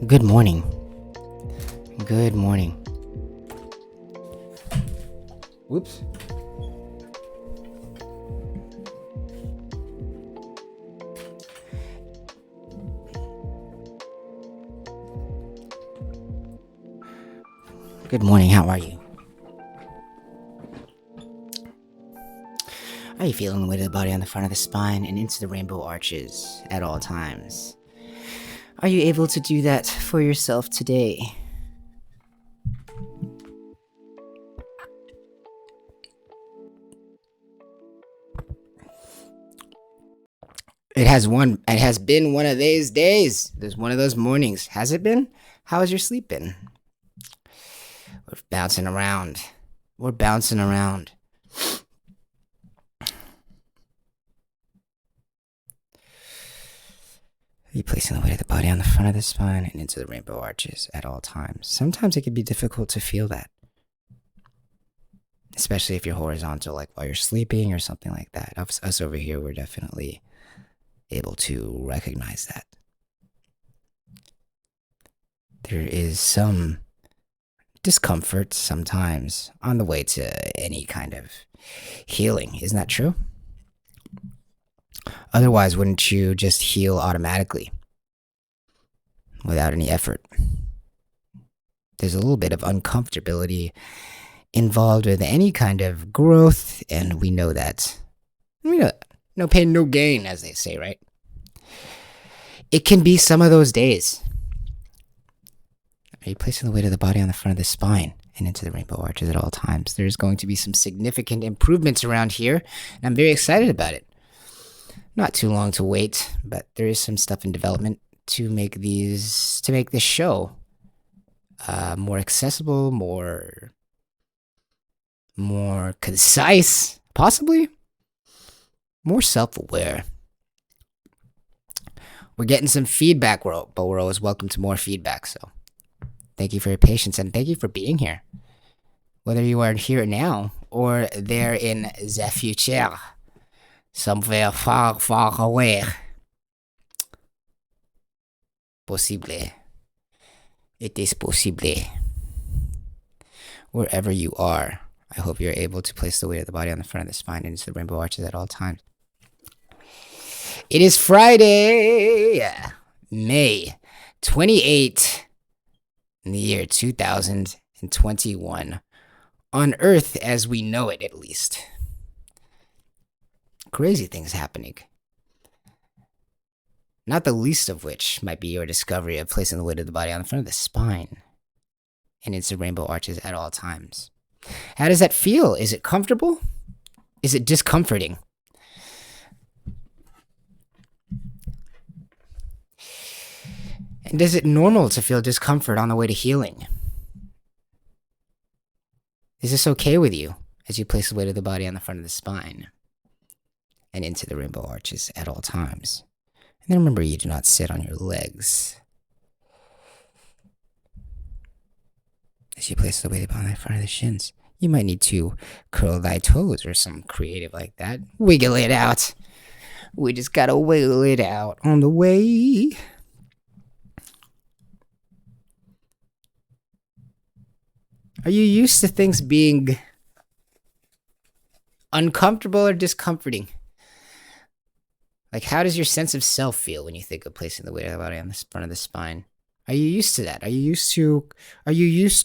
Good morning. Good morning. Whoops. Good morning, how are you? Are you feeling the weight of the body on the front of the spine and into the rainbow arches at all times? Are you able to do that for yourself today? It has been one of these days. There's one of those mornings. Has it been? How has your sleep been? We're bouncing around. You placing the weight of the body on the front of the spine and into the rainbow arches at all times. Sometimes it can be difficult to feel that, especially if you're horizontal, like while you're sleeping or something like that. Us over here, we're definitely able to recognize that. There is some discomfort sometimes on the way to any kind of healing. Isn't that true? Otherwise, wouldn't you just heal automatically without any effort? There's a little bit of uncomfortability involved with any kind of growth, and we know that. No pain, no gain, as they say, right? It can be some of those days. Are you placing the weight of the body on the front of the spine and into the rainbow arches at all times? There's going to be some significant improvements around here, and I'm very excited about it. Not too long to wait, but there is some stuff in development to make this show more accessible, more concise, possibly more self-aware. We're getting some feedback, but we're always welcome to more feedback. So thank you for your patience and thank you for being here. Whether you are here now or there in the future, somewhere far, far away. Possible. It is possible. Wherever you are, I hope you're able to place the weight of the body on the front of the spine and into the rainbow arches at all times. It is Friday, May 28, in the year 2021. On Earth as we know it, at least. Crazy things happening. Not the least of which might be your discovery of placing the weight of the body on the front of the spine and into rainbow arches at all times. How does that feel? Is it comfortable? Is it discomforting? And is it normal to feel discomfort on the way to healing? Is this okay with you as you place the weight of the body on the front of the spine and into the rainbow arches at all times? And then remember, you do not sit on your legs. As you place the weight on the front of the shins, you might need to curl thy toes or something creative like that. Wiggle it out. We just gotta wiggle it out on the way. Are you used to things being uncomfortable or discomforting? Like, how does your sense of self feel when you think of placing the weight of the body on the front of the spine? Are you used to that? Are you used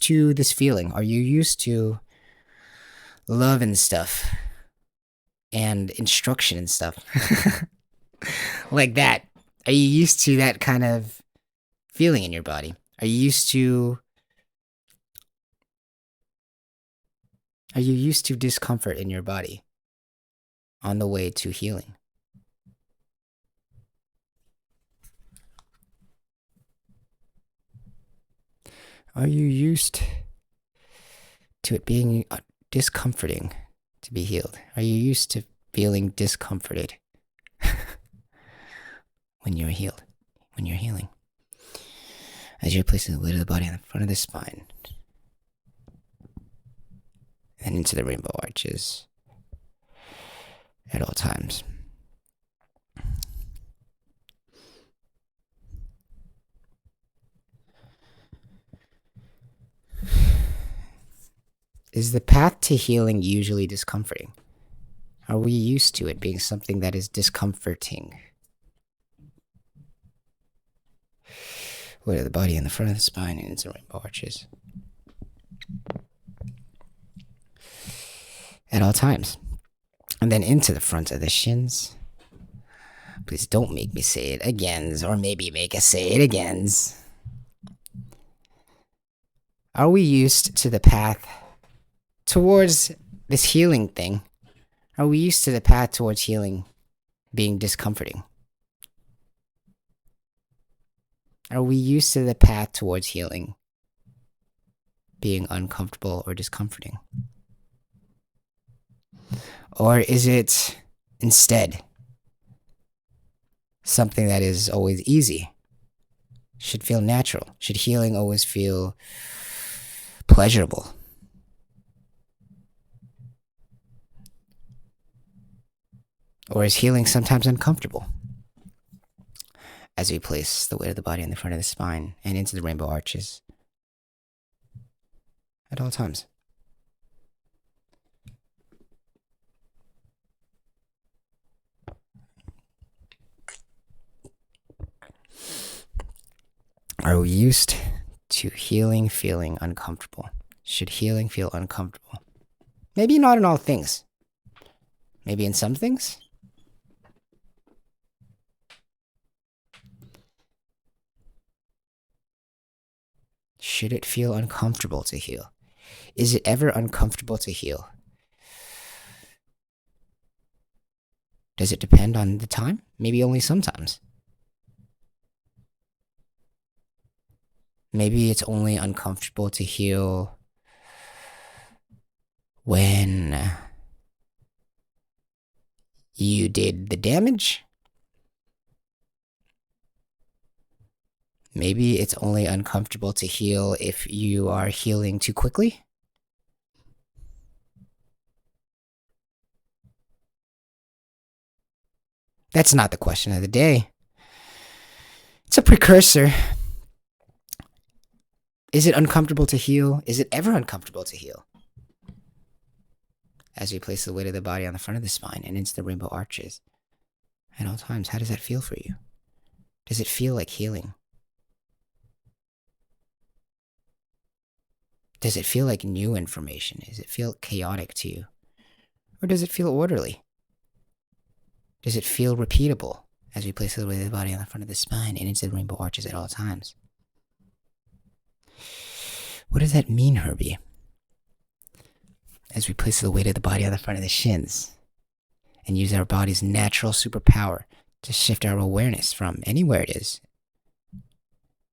to this feeling? Are you used to love and stuff and instruction and stuff? Like that. Are you used to that kind of feeling in your body? Are you used to discomfort in your body on the way to healing? Are you used to it being discomforting to be healed? Are you used to feeling discomforted when you're healed, when you're healing? As you're placing the weight of the body on the front of the spine and into the rainbow arches at all times. Is the path to healing usually discomforting? Are we used to it being something that is discomforting? Weight of the body in the front of the spine and into rainbow arches. At all times. And then into the front of the shins. Please don't make me say it again, or maybe make us say it again. Are we used to the path towards this healing thing? Are we used to the path towards healing being discomforting? Are we used to the path towards healing being uncomfortable or discomforting? Or is it instead something that is always easy? Should feel natural? Should healing always feel pleasurable? Or is healing sometimes uncomfortable? As we place the weight of the body in the front of the spine and into the rainbow arches at all times. Are we used to healing feeling uncomfortable? Should healing feel uncomfortable? Maybe not in all things. Maybe in some things? Should it feel uncomfortable to heal? Is it ever uncomfortable to heal? Does it depend on the time? Maybe only sometimes. Maybe it's only uncomfortable to heal when you did the damage. Maybe it's only uncomfortable to heal if you are healing too quickly. That's not the question of the day. It's a precursor. Is it uncomfortable to heal? Is it ever uncomfortable to heal? As we place the weight of the body on the front of the spine and into the rainbow arches at all times, how does that feel for you? Does it feel like healing? Does it feel like new information? Does it feel chaotic to you? Or does it feel orderly? Does it feel repeatable as we place the weight of the body on the front of the spine and into the rainbow arches at all times? What does that mean, Herbie? As we place the weight of the body on the front of the shins and use our body's natural superpower to shift our awareness from anywhere it is,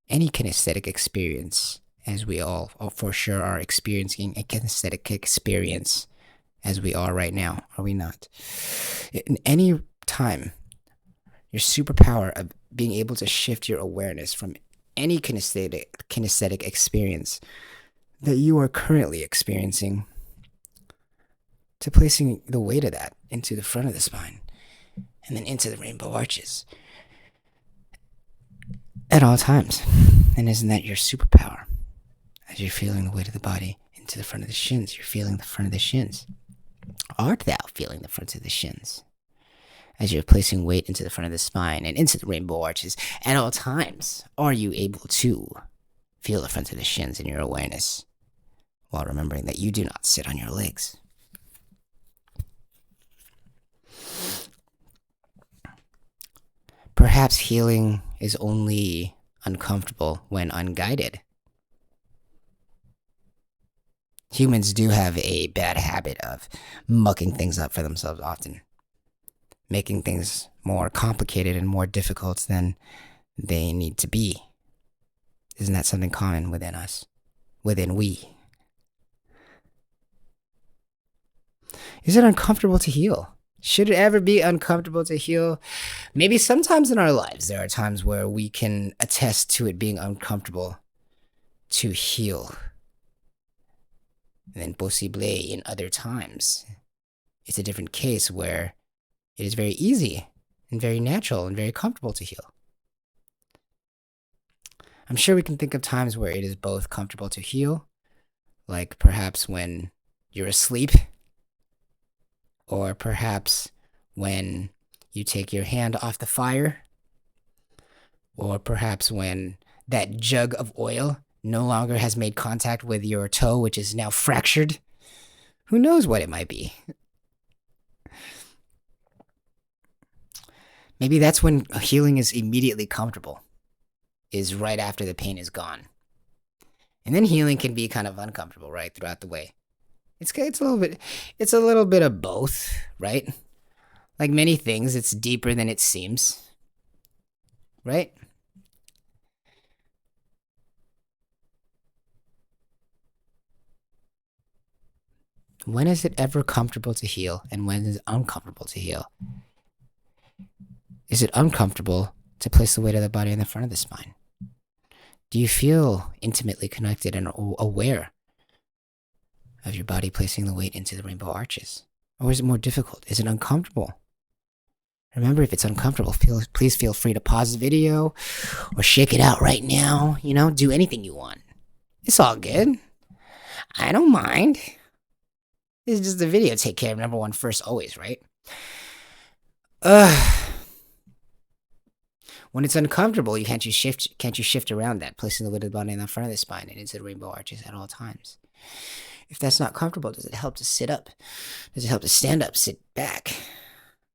any kinesthetic experience, as we all for sure are experiencing a kinesthetic experience as we are right now, are we not? In any time, your superpower of being able to shift your awareness from any kinesthetic experience that you are currently experiencing to placing the weight of that into the front of the spine and then into the rainbow arches at all times. And isn't that your superpower? As you're feeling the weight of the body into the front of the shins, you're feeling the front of the shins. Art thou feeling the front of the shins? As you're placing weight into the front of the spine and into the rainbow arches at all times, are you able to feel the front of the shins in your awareness while remembering that you do not sit on your legs? Perhaps healing is only uncomfortable when unguided. Humans do have a bad habit of mucking things up for themselves often, making things more complicated and more difficult than they need to be. Isn't that something common within us? Within we? Is it uncomfortable to heal? Should it ever be uncomfortable to heal? Maybe sometimes in our lives, there are times where we can attest to it being uncomfortable to heal. And then possible in other times, it's a different case where it is very easy and very natural and very comfortable to heal. I'm sure we can think of times where it is both comfortable to heal, like perhaps when you're asleep, or perhaps when you take your hand off the fire, or perhaps when that jug of oil no longer has made contact with your toe, which is now fractured. Who knows what it might be? Maybe that's when healing is immediately comfortable, is right after the pain is gone. And then healing can be kind of uncomfortable, right, throughout the way. It's a little bit of both, right? Like many things, it's deeper than it seems, right? When is it ever comfortable to heal, and when is it uncomfortable to heal? Is it uncomfortable to place the weight of the body in the front of the spine? Do you feel intimately connected and aware of your body placing the weight into the rainbow arches? Or is it more difficult? Is it uncomfortable? Remember, if it's uncomfortable, please feel free to pause the video or shake it out right now. You know, do anything you want. It's all good. I don't mind. This is just a video. Take care of number one first, always, right? When it's uncomfortable, can't you shift around that, placing the weight of the body in the front of the spine and into the rainbow arches at all times? If that's not comfortable, does it help to sit up? Does it help to stand up, sit back?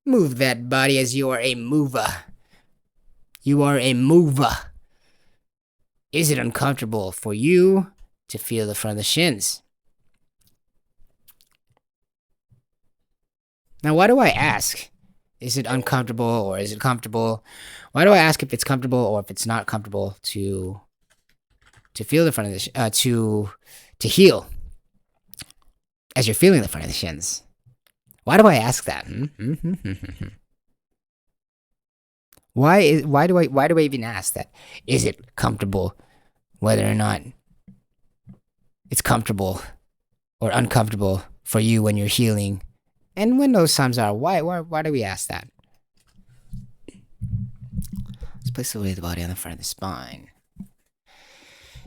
Move that body as you are a mover. You are a mover. Is it uncomfortable for you to feel the front of the shins? Now, why do I ask? Is it uncomfortable or is it comfortable? Why do I ask if it's comfortable or if it's not comfortable to feel the front of the to heal as you're feeling the front of the shins? Why do I ask that? Why do I even ask that? Is it comfortable, whether or not it's comfortable or uncomfortable for you when you're healing? And when those times are, why do we ask that? Let's place the weight of the body on the front of the spine.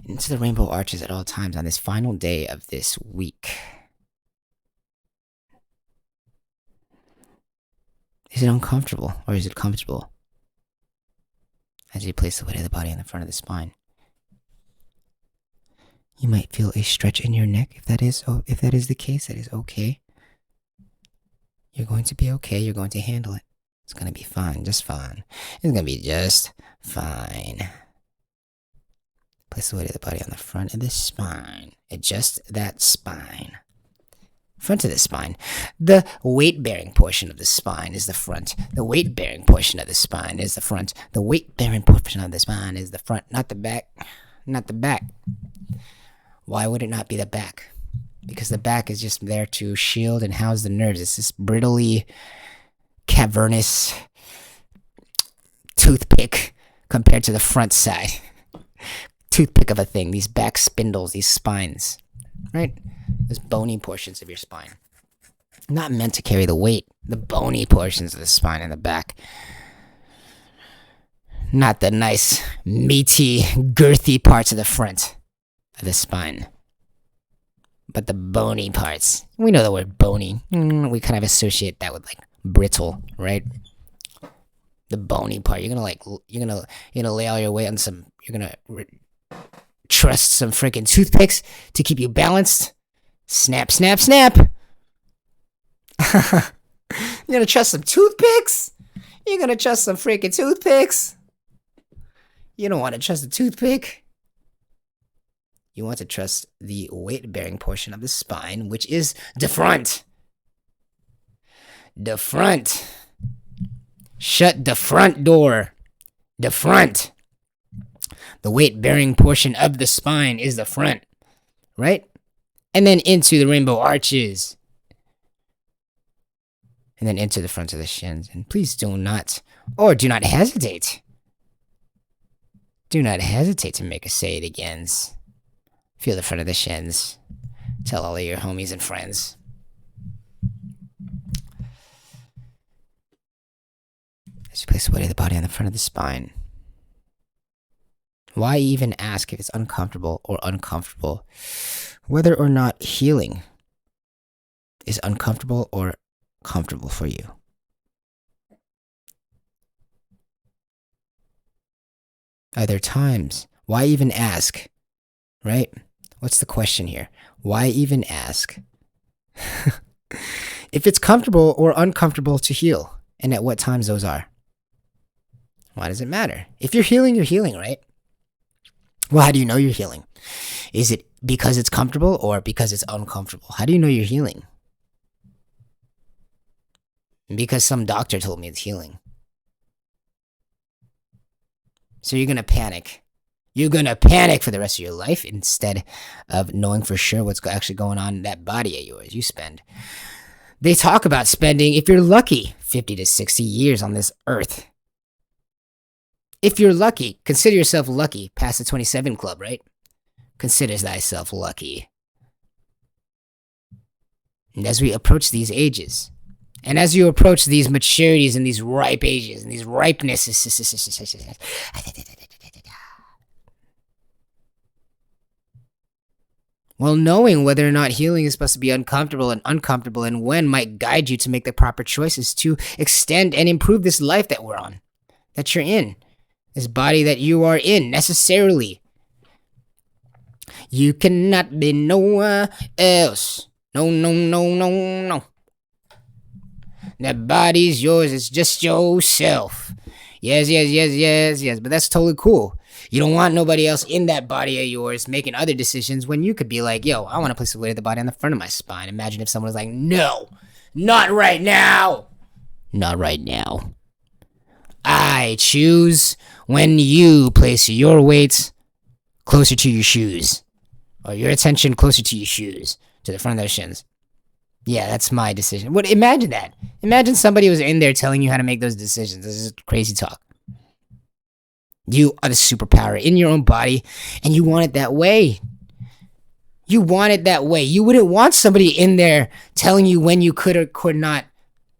Into the rainbow arches at all times on this final day of this week. Is it uncomfortable or is it comfortable? As you place the weight of the body on the front of the spine. You might feel a stretch in your neck. If that is the case, that is okay. You're going to be okay. You're going to handle it. It's going to be fine. Just fine. It's going to be just fine. Place the weight of the body on the front of the spine. Adjust that spine. Front of the spine. The weight-bearing portion of the spine is the front. The weight-bearing portion of the spine is the front. The weight-bearing portion of the spine is the front, not the back. Not the back. Why would it not be the back? Because the back is just there to shield and house the nerves. It's this brittly, cavernous toothpick compared to the front side. Toothpick of a thing. These back spindles, these spines, right? Those bony portions of your spine. Not meant to carry the weight. The bony portions of the spine in the back. Not the nice, meaty, girthy parts of the front of the spine. But the bony parts. We know the word bony. We kind of associate that with like brittle, right? The bony part. You're gonna lay all your weight on some. You're gonna trust some freaking toothpicks to keep you balanced. Snap, snap, snap. You're gonna trust some toothpicks? You're gonna trust some freaking toothpicks? You don't want to trust a toothpick. You want to trust the weight-bearing portion of the spine, which is the front. The front. Shut the front door. The front. The weight-bearing portion of the spine is the front. Right? And then into the rainbow arches. And then into the front of the shins. And please do not hesitate. Do not hesitate to make us say it again. Feel the front of the shins. Tell all of your homies and friends. As you place the weight of the body on the front of the spine. Why even ask if it's uncomfortable or uncomfortable? Whether or not healing is uncomfortable or comfortable for you? Are there times? Why even ask? Right? What's the question here? Why even ask? If it's comfortable or uncomfortable to heal, and at what times those are. Why does it matter? If you're healing, right? Well, how do you know you're healing? Is it because it's comfortable or because it's uncomfortable? How do you know you're healing? Because some doctor told me it's healing. So you're going to panic. You're going to panic for the rest of your life instead of knowing for sure what's actually going on in that body of yours you spend. They talk about spending, if you're lucky, 50 to 60 years on this earth. If you're lucky, consider yourself lucky past the 27 club, right? Consider thyself lucky. And as we approach these ages, and as you approach these maturities and these ripe ages and these ripenesses, well, knowing whether or not healing is supposed to be uncomfortable and when might guide you to make the proper choices to extend and improve this life that we're on, that you're in, this body that you are in necessarily. You cannot be nowhere else. No, no, no, no, no. That body's yours. It's just yourself. Yes. But that's totally cool. You don't want nobody else in that body of yours making other decisions when you could be like, yo, I want to place the weight of the body on the front of my spine. Imagine if someone was like, no, not right now. Not right now. I choose when you place your weight closer to your shoes. Or your attention closer to your shoes. To the front of those shins. Yeah, that's my decision. What? Imagine that. Imagine somebody was in there telling you how to make those decisions. This is crazy talk. You are the superpower in your own body, and you want it that way. You want it that way. You wouldn't want somebody in there telling you when you could or could not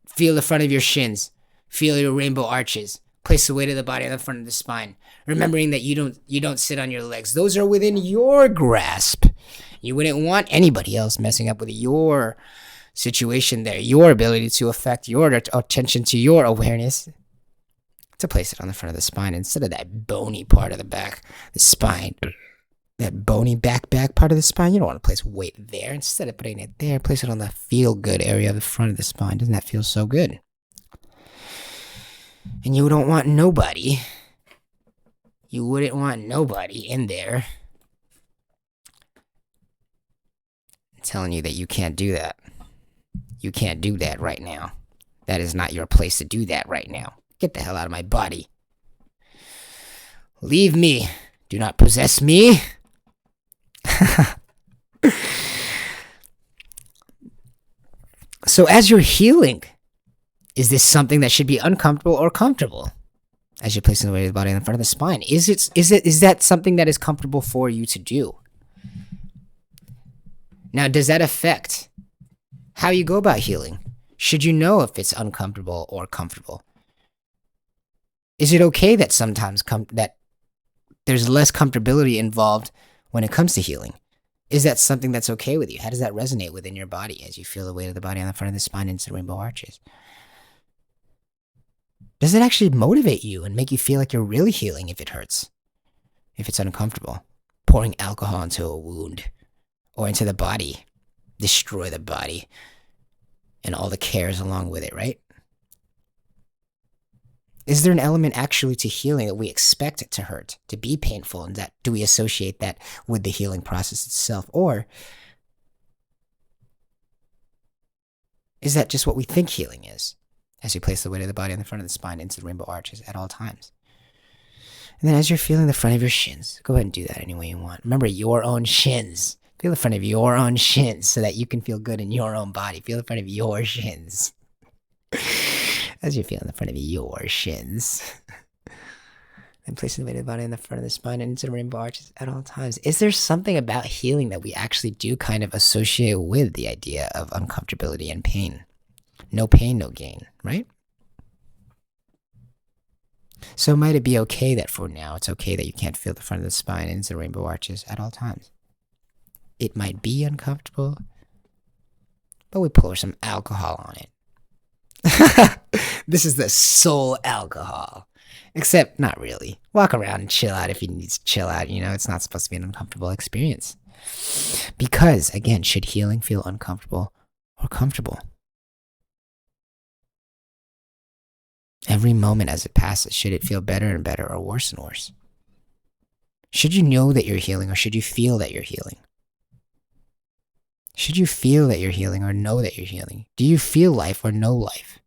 feel the front of your shins, feel your rainbow arches, place the weight of the body on the front of the spine, remembering that you don't sit on your legs. Those are within your grasp. You wouldn't want anybody else messing up with your situation there, your ability to affect your attention to your awareness, to place it on the front of the spine instead of that bony part of the back, the spine, that bony back part of the spine. You don't want to place weight there. Instead of putting it there, place it on the feel good area of the front of the spine. Doesn't that feel so good? And you don't want nobody, you wouldn't want nobody in there telling you that you can't do that. You can't do that right now. That is not your place to do that right now. Get the hell out of my body. Leave me. Do not possess me. So as you're healing, is this something that should be uncomfortable or comfortable? As you're placing the weight of the body on the front of the spine, is that something that is comfortable for you to do? Now, does that affect how you go about healing? Should you know if it's uncomfortable or comfortable? Is it okay that sometimes that there's less comfortability involved when it comes to healing? Is that something that's okay with you? How does that resonate within your body as you feel the weight of the body on the front of the spine into the rainbow arches? Does it actually motivate you and make you feel like you're really healing if it hurts? If it's uncomfortable? Pouring alcohol into a wound or into the body, destroy the body and all the cares along with it, right? Is there an element actually to healing that we expect it to hurt, to be painful, and that do we associate that with the healing process itself? Or is that just what we think healing is as you place the weight of the body on the front of the spine into the rainbow arches at all times? And then as you're feeling the front of your shins, go ahead and do that any way you want. Remember, your own shins. Feel the front of your own shins so that you can feel good in your own body. Feel the front of your shins. As you're feeling the front of your shins. And placing the weight of the body in the front of the spine and into the rainbow arches at all times. Is there something about healing that we actually do kind of associate with the idea of uncomfortability and pain? No pain, no gain, right? So might it be okay that for now, it's okay that you can't feel the front of the spine and into the rainbow arches at all times? It might be uncomfortable, but we pour some alcohol on it. This is the soul alcohol. Except, not really. Walk around and chill out if you need to chill out. You know, it's not supposed to be an uncomfortable experience. Because, again, should healing feel uncomfortable or comfortable? Every moment as it passes, should it feel better and better or worse and worse? Should you know that you're healing or should you feel that you're healing? Should you feel that you're healing or know that you're healing? Do you feel life or know life?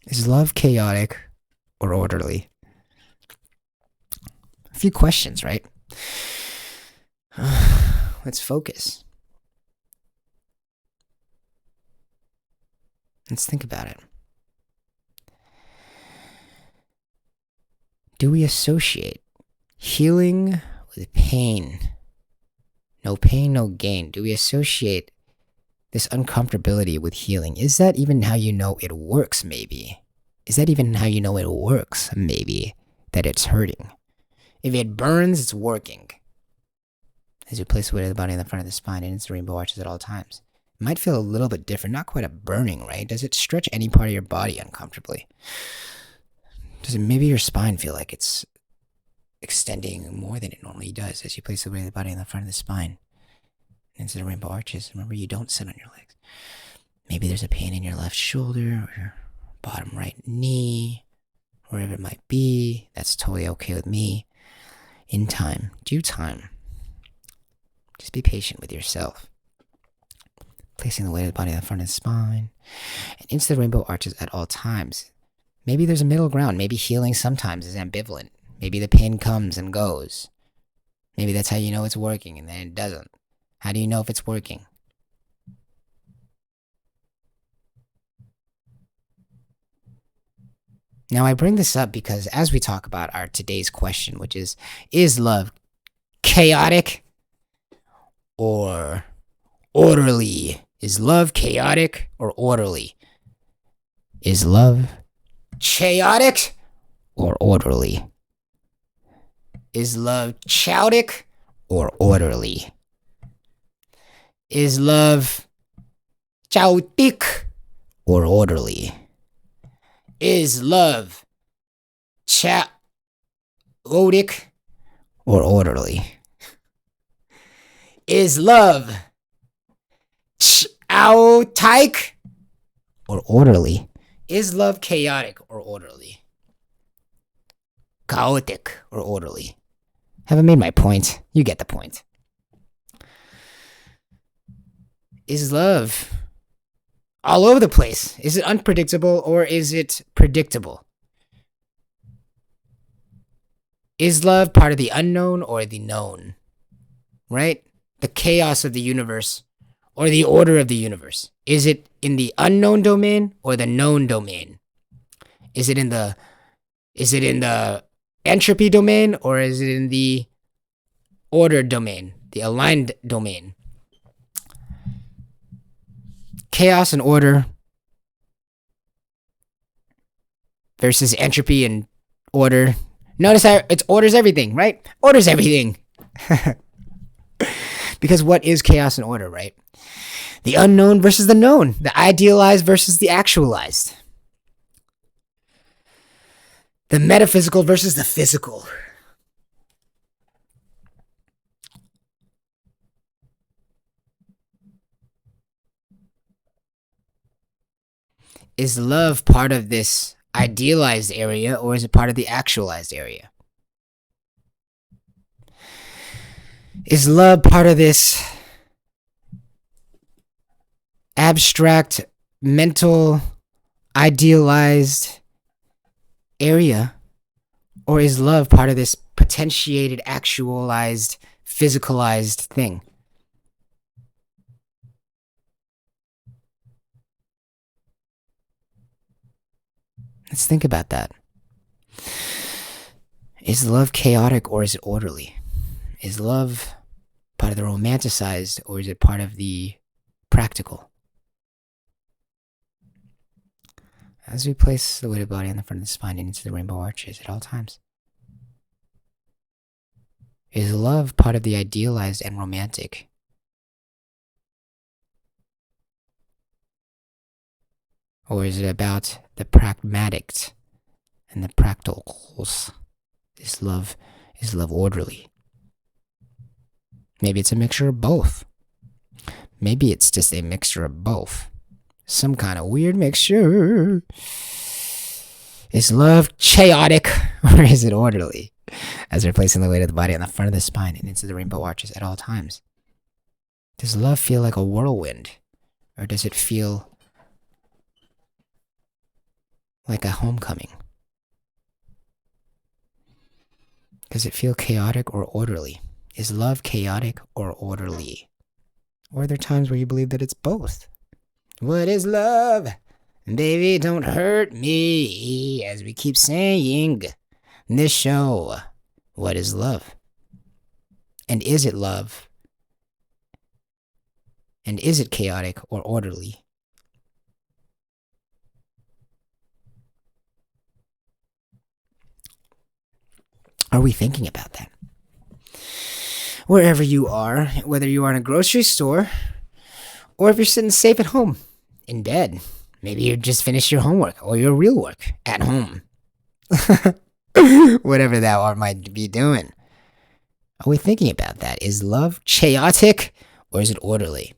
Is love chaotic or orderly? A few questions, right? Let's focus. Let's think about it. Do we associate healing with pain? No pain, no gain. Do we associate this uncomfortability with healing? Is that even how you know it works, maybe? Is that even how you know it works, maybe, that it's hurting? If it burns, it's working. As you place the weight of the body in the front of the spine and it's the rainbow arches at all times. It might feel a little bit different, not quite a burning, right? Does it stretch any part of your body uncomfortably? Does it maybe your spine feel like it's extending more than it normally does as you place the weight of the body in the front of the spine into the rainbow arches? Remember, you don't sit on your legs. Maybe there's a pain in your left shoulder or your bottom right knee, wherever it might be. That's totally okay with me. In time, due time. Just be patient with yourself. Placing the weight of the body in the front of the spine and into the rainbow arches at all times. Maybe there's a middle ground. Maybe healing sometimes is ambivalent. Maybe the pain comes and goes. Maybe that's how you know it's working and then it doesn't. How do you know if it's working? Now, I bring this up because as we talk about our today's question, which is love chaotic or orderly? Is love chaotic or orderly? Is love chaotic or orderly? Is love chowdic or orderly? Is love chowdic or orderly? Is love chaotic or orderly? Is love chaotic or orderly? Is love chaotic or orderly? Chaotic or orderly? Haven't made my point. You get the point. Is love all over the place? Is it unpredictable or is it predictable? Is love part of the unknown or the known? Right? The chaos of the universe or the order of the universe. Is it in the unknown domain or the known domain? Is it in the entropy domain or is it in the ordered domain, the aligned domain? Chaos and order versus entropy and order. Notice how it orders everything, right? Orders everything. Because what is chaos and order, right? The unknown versus the known. The idealized versus the actualized. The metaphysical versus the physical. Is love part of this idealized area or is it part of the actualized area? Is love part of this abstract, mental, idealized area? Or is love part of this potentiated, actualized, physicalized thing? Let's think about that. Is love chaotic or is it orderly? Is love part of the romanticized or is it part of the practical? As we place the weighted body on the front of the spine and into the rainbow arches at all times. Is love part of the idealized and romantic? Or is it about the pragmatics and the practicals? Is love orderly? Maybe it's a mixture of both. Maybe it's just a mixture of both. Some kind of weird mixture. Is love chaotic or is it orderly? As we're placing the weight of the body on the front of the spine and into the rainbow arches at all times. Does love feel like a whirlwind? Or does it feel like a homecoming? Does it feel chaotic or orderly? Is love chaotic or orderly? Or are there times where you believe that it's both? What is love? Baby, don't hurt me, as we keep saying in this show. What is love? And is it love? And is it chaotic or orderly? Are we thinking about that? Wherever you are, whether you are in a grocery store, or if you're sitting safe at home, in bed. Maybe you just finished your homework or your real work at home. Whatever that might be doing. Are we thinking about that? Is love chaotic or is it orderly?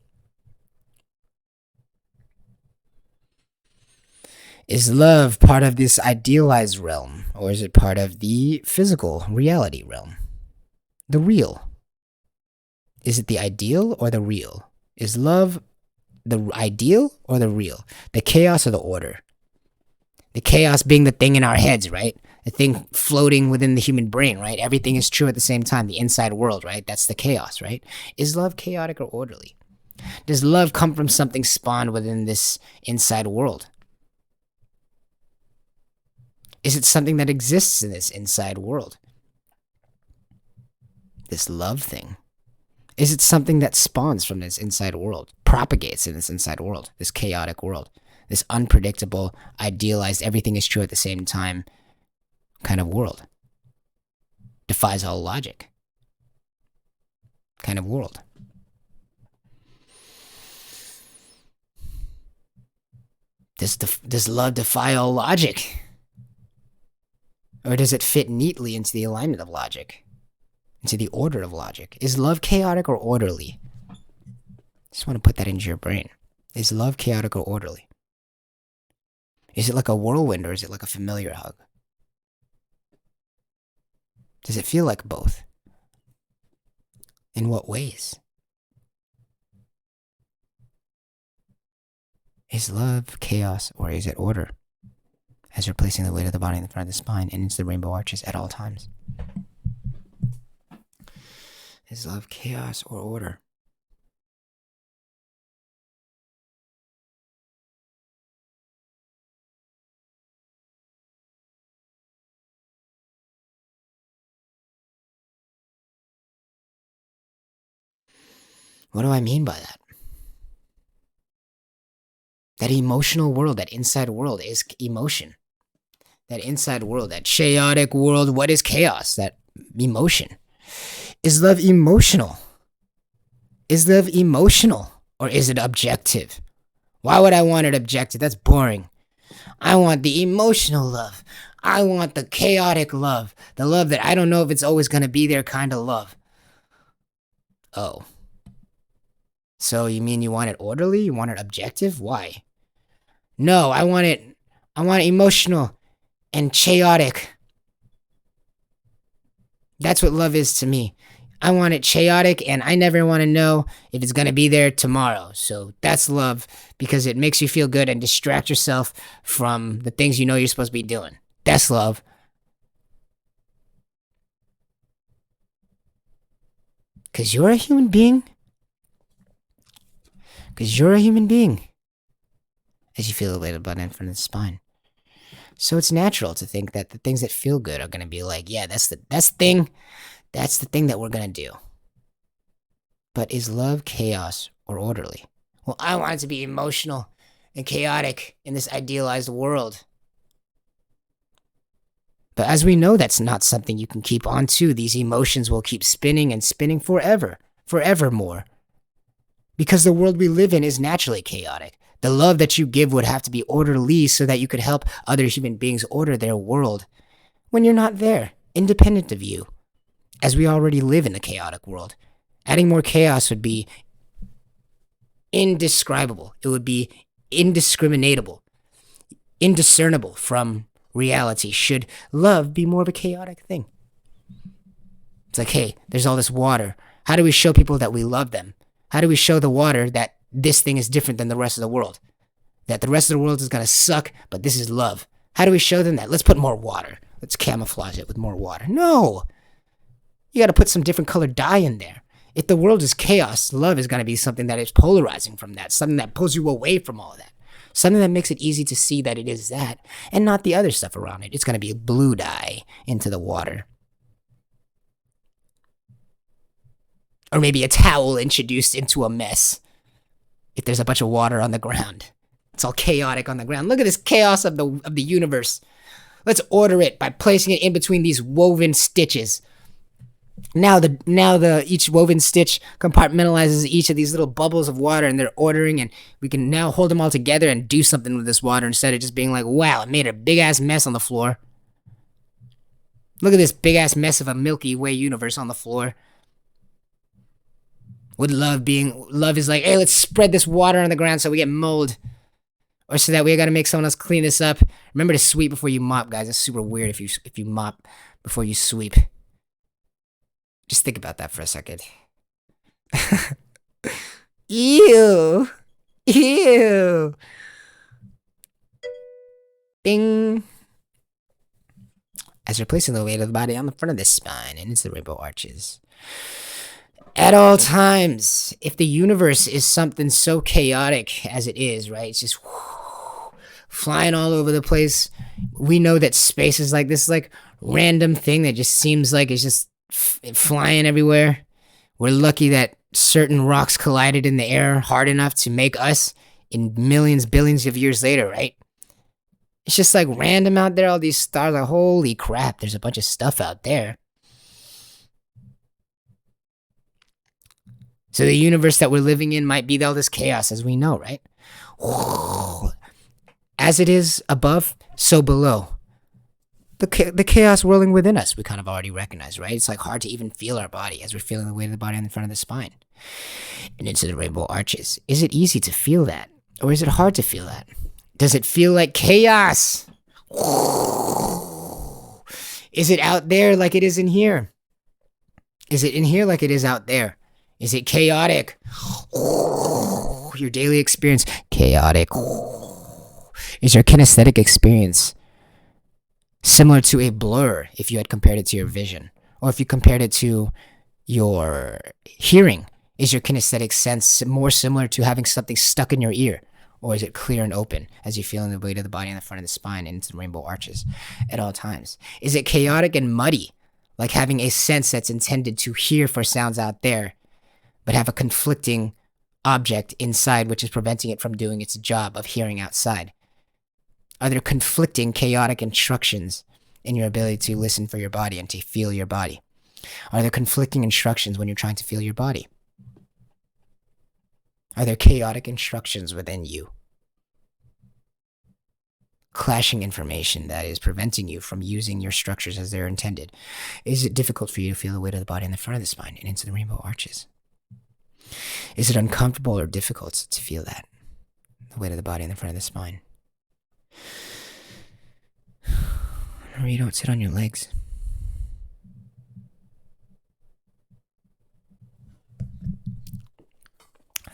Is love part of this idealized realm or is it part of the physical reality realm? The real. Is it the ideal or the real? Is love the ideal or the real? The chaos or the order? The chaos being the thing in our heads, right? The thing floating within the human brain, right? Everything is true at the same time. The inside world, right? That's the chaos, right? Is love chaotic or orderly? Does love come from something spawned within this inside world? Is it something that exists in this inside world? This love thing. Is it something that spawns from this inside world, propagates in this inside world, this chaotic world, this unpredictable, idealized, everything is true at the same time kind of world? Defies all logic kind of world. Does love defy all logic? Or does it fit neatly into the alignment of logic? Into the order of logic? Is love chaotic or orderly? Just want to put that into your brain. Is love chaotic or orderly? Is it like a whirlwind or is it like a familiar hug? Does it feel like both? In what ways? Is love chaos or is it order? As you're placing the weight of the body in the front of the spine and into the rainbow arches at all times. Is love chaos or order? What do I mean by that? That emotional world, that inside world is emotion. That inside world, that chaotic world, what is chaos? That emotion. Is love emotional? Is love emotional or is it objective? Why would I want it objective? That's boring. I want the emotional love. I want the chaotic love. The love that I don't know if it's always going to be there kind of love. Oh. So you mean you want it orderly? You want it objective? Why? No, I want it emotional and chaotic. That's what love is to me. I want it chaotic and I never want to know if it's going to be there tomorrow. So that's love because it makes you feel good and distract yourself from the things you know you're supposed to be doing. That's love. Because you're a human being. Because you're a human being. As you feel the weight of the button in front of the spine. So it's natural to think that the things that feel good are going to be like, yeah, that's the thing that we're going to do. But is love chaos or orderly? Well, I want it to be emotional and chaotic in this idealized world. But as we know, that's not something you can keep on to. These emotions will keep spinning and spinning forever, forevermore. Because the world we live in is naturally chaotic. The love that you give would have to be orderly so that you could help other human beings order their world when you're not there, independent of you, as we already live in a chaotic world. Adding more chaos would be indescribable. It would be indiscriminatable, indiscernible from reality. Should love be more of a chaotic thing? It's like, hey, there's all this water. How do we show people that we love them? How do we show the water that this thing is different than the rest of the world? That the rest of the world is going to suck, but this is love. How do we show them that? Let's put more water. Let's camouflage it with more water. No! You got to put some different colored dye in there. If the world is chaos, love is going to be something that is polarizing from that, something that pulls you away from all of that, something that makes it easy to see that it is that, and not the other stuff around it. It's going to be blue dye into the water. Or maybe a towel introduced into a mess. If there's a bunch of water on the ground. It's all chaotic on the ground. Look at this chaos of the universe. Let's order it by placing it in between these woven stitches. Now each woven stitch compartmentalizes each of these little bubbles of water, and they're ordering, and we can now hold them all together and do something with this water instead of just being like, wow, it made a big ass mess on the floor. Look at this big ass mess of a Milky Way universe on the floor. With love is like, hey, let's spread this water on the ground so we get mold. Or so that we gotta make someone else clean this up. Remember to sweep before you mop, guys. It's super weird if you mop before you sweep. Just think about that for a second. Ew. Ew. Bing. As you're placing the weight of the body on the front of the spine and into the rainbow arches. At all times, if the universe is something so chaotic as it is, right? It's just flying all over the place. We know that space is like this like random thing that just seems like it's just flying everywhere. We're lucky that certain rocks collided in the air hard enough to make us in millions, billions of years later, right? It's just like random out there, all these stars. Like, holy crap, there's a bunch of stuff out there. So the universe that we're living in might be all this chaos, as we know, right? As it is above, so below. The chaos whirling within us, we kind of already recognize, right? It's like hard to even feel our body as we're feeling the weight of the body on the front of the spine. And into the rainbow arches. Is it easy to feel that? Or is it hard to feel that? Does it feel like chaos? Is it out there like it is in here? Is it in here like it is out there? Is it chaotic? Your daily experience, chaotic. Is your kinesthetic experience similar to a blur if you had compared it to your vision? Or if you compared it to your hearing, is your kinesthetic sense more similar to having something stuck in your ear? Or is it clear and open as you feel in the weight of the body on the front of the spine and into the rainbow arches at all times? Is it chaotic and muddy, like having a sense that's intended to hear for sounds out there, but have a conflicting object inside which is preventing it from doing its job of hearing outside? Are there conflicting chaotic instructions in your ability to listen for your body and to feel your body? Are there conflicting instructions when you're trying to feel your body? Are there chaotic instructions within you? Clashing information that is preventing you from using your structures as they're intended. Is it difficult for you to feel the weight of the body in the front of the spine and into the rainbow arches? Is it uncomfortable or difficult to feel that? The weight of the body in the front of the spine. Or you don't sit on your legs.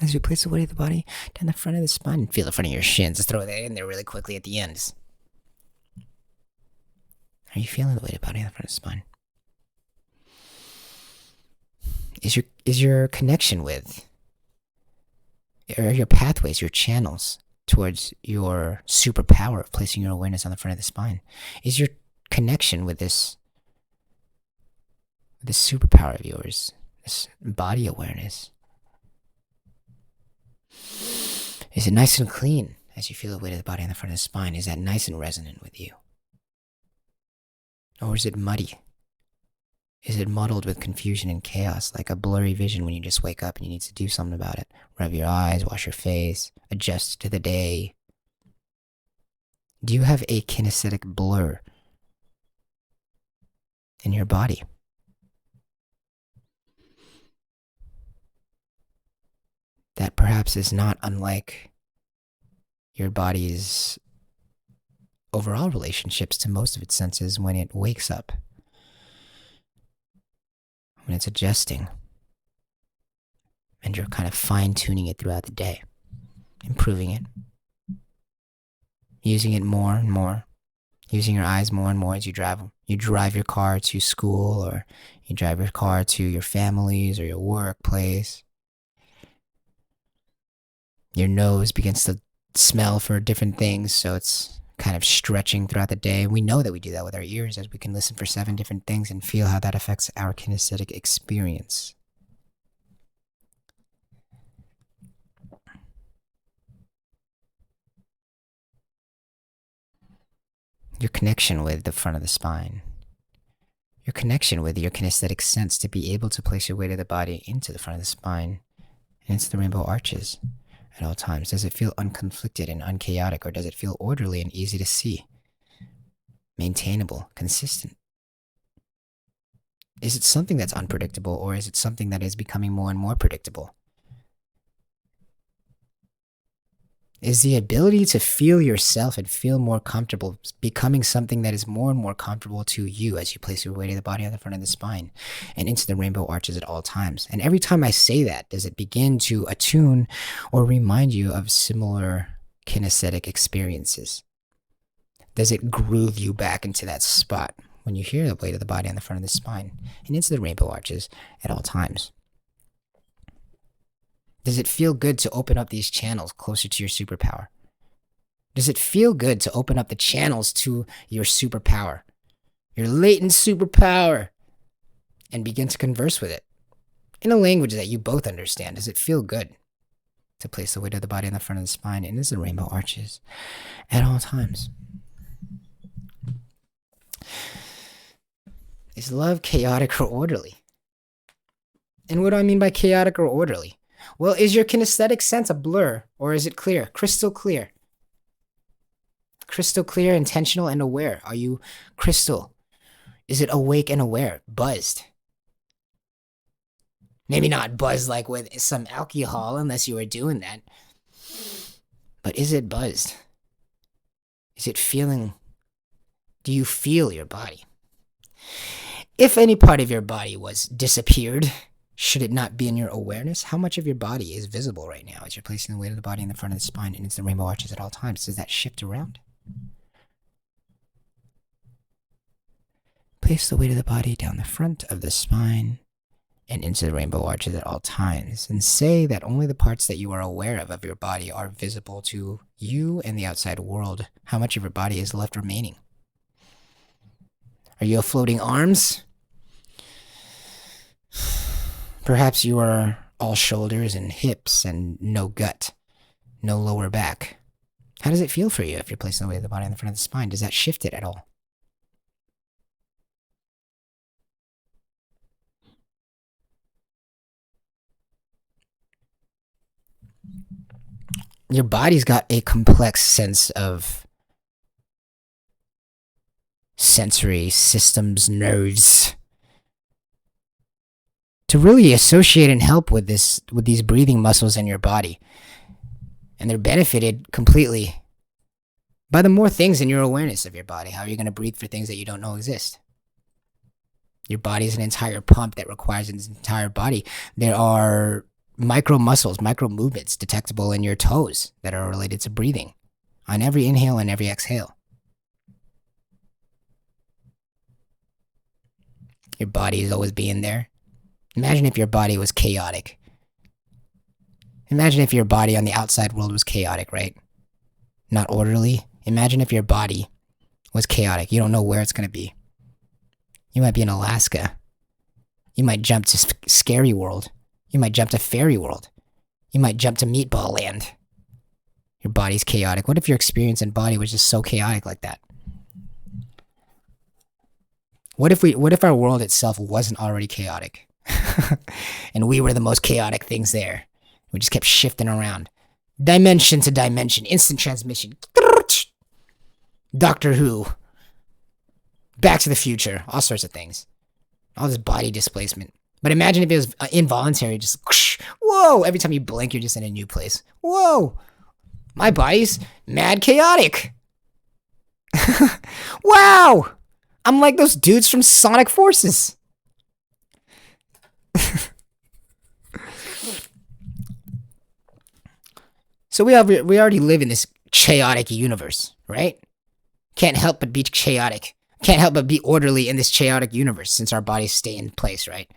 As you place the weight of the body down the front of the spine and feel the front of your shins. Just throw that in there really quickly at the ends. Are you feeling the weight of the body on the front of the spine? Is your connection with, or your pathways, your channels towards your superpower of placing your awareness on the front of the spine, is your connection with this superpower of yours, this body awareness, is it nice and clean as you feel the weight of the body on the front of the spine? Is that nice and resonant with you? Or is it muddy? Is it muddled with confusion and chaos, like a blurry vision when you just wake up and you need to do something about it? Rub your eyes, wash your face, adjust to the day. Do you have a kinesthetic blur in your body? That perhaps is not unlike your body's overall relationships to most of its senses when it wakes up, when it's adjusting, and you're kind of fine-tuning it throughout the day, improving it, using it more and more, using your eyes more and more as you drive your car to school, or you drive your car to your families or your workplace. Your nose begins to smell for different things, so it's kind of stretching throughout the day. We know that we do that with our ears, as we can listen for 7 different things and feel how that affects our kinesthetic experience. Your connection with the front of the spine. Your connection with your kinesthetic sense to be able to place your weight of the body into the front of the spine and into the rainbow arches at all times. Does it feel unconflicted and unchaotic, or does it feel orderly and easy to see? Maintainable, consistent? Is it something that's unpredictable, or is it something that is becoming more and more predictable? Is the ability to feel yourself and feel more comfortable becoming something that is more and more comfortable to you as you place your weight of the body on the front of the spine and into the rainbow arches at all times? And every time I say that, does it begin to attune or remind you of similar kinesthetic experiences? Does it groove you back into that spot when you hear the weight of the body on the front of the spine and into the rainbow arches at all times? Does it feel good to open up these channels closer to your superpower? Does it feel good to open up the channels to your superpower, your latent superpower, and begin to converse with it in a language that you both understand? Does it feel good to place the weight of the body on the front of the spine and into the rainbow arches at all times? Is love chaotic or orderly? And what do I mean by chaotic or orderly? Well, is your kinesthetic sense a blur, or is it clear, crystal clear? Crystal clear, intentional, and aware. Are you crystal? Is it awake and aware, buzzed? Maybe not buzzed like with some alcohol, unless you were doing that. But is it buzzed? Is it feeling? Do you feel your body? If any part of your body was disappeared, should it not be in your awareness? How much of your body is visible right now as you're placing the weight of the body in the front of the spine and into the rainbow arches at all times? Does that shift around? Place the weight of the body down the front of the spine and into the rainbow arches at all times, and say that only the parts that you are aware of your body are visible to you and the outside world. How much of your body is left remaining? Are you floating arms? Perhaps you are all shoulders and hips and no gut, no lower back. How does it feel for you if you're placing the weight of the body on the front of the spine? Does that shift it at all? Your body's got a complex sense of sensory systems, nerves, to really associate and help with these breathing muscles in your body. And they're benefited completely by the more things in your awareness of your body. How are you going to breathe for things that you don't know exist? Your body is an entire pump that requires its entire body. There are micro muscles, micro movements detectable in your toes that are related to breathing on every inhale and every exhale. Your body is always being there. Imagine if your body was chaotic. Imagine if your body on the outside world was chaotic, right? Not orderly. Imagine if your body was chaotic. You don't know where it's going to be. You might be in Alaska. You might jump to Scary World. You might jump to Fairy World. You might jump to Meatball Land. Your body's chaotic. What if your experience and body was just so chaotic like that? What if our world itself wasn't already chaotic? And we were the most chaotic things there. We just kept shifting around. Dimension to dimension, instant transmission. Doctor Who. Back to the Future, all sorts of things. All this body displacement. But imagine if it was involuntary, just whoa, every time you blink, you're just in a new place. Whoa, my body's mad chaotic. Wow, I'm like those dudes from Sonic Forces. So we already live in this chaotic universe, right? Can't help but be chaotic. Can't help but be orderly in this chaotic universe since our bodies stay in place, right?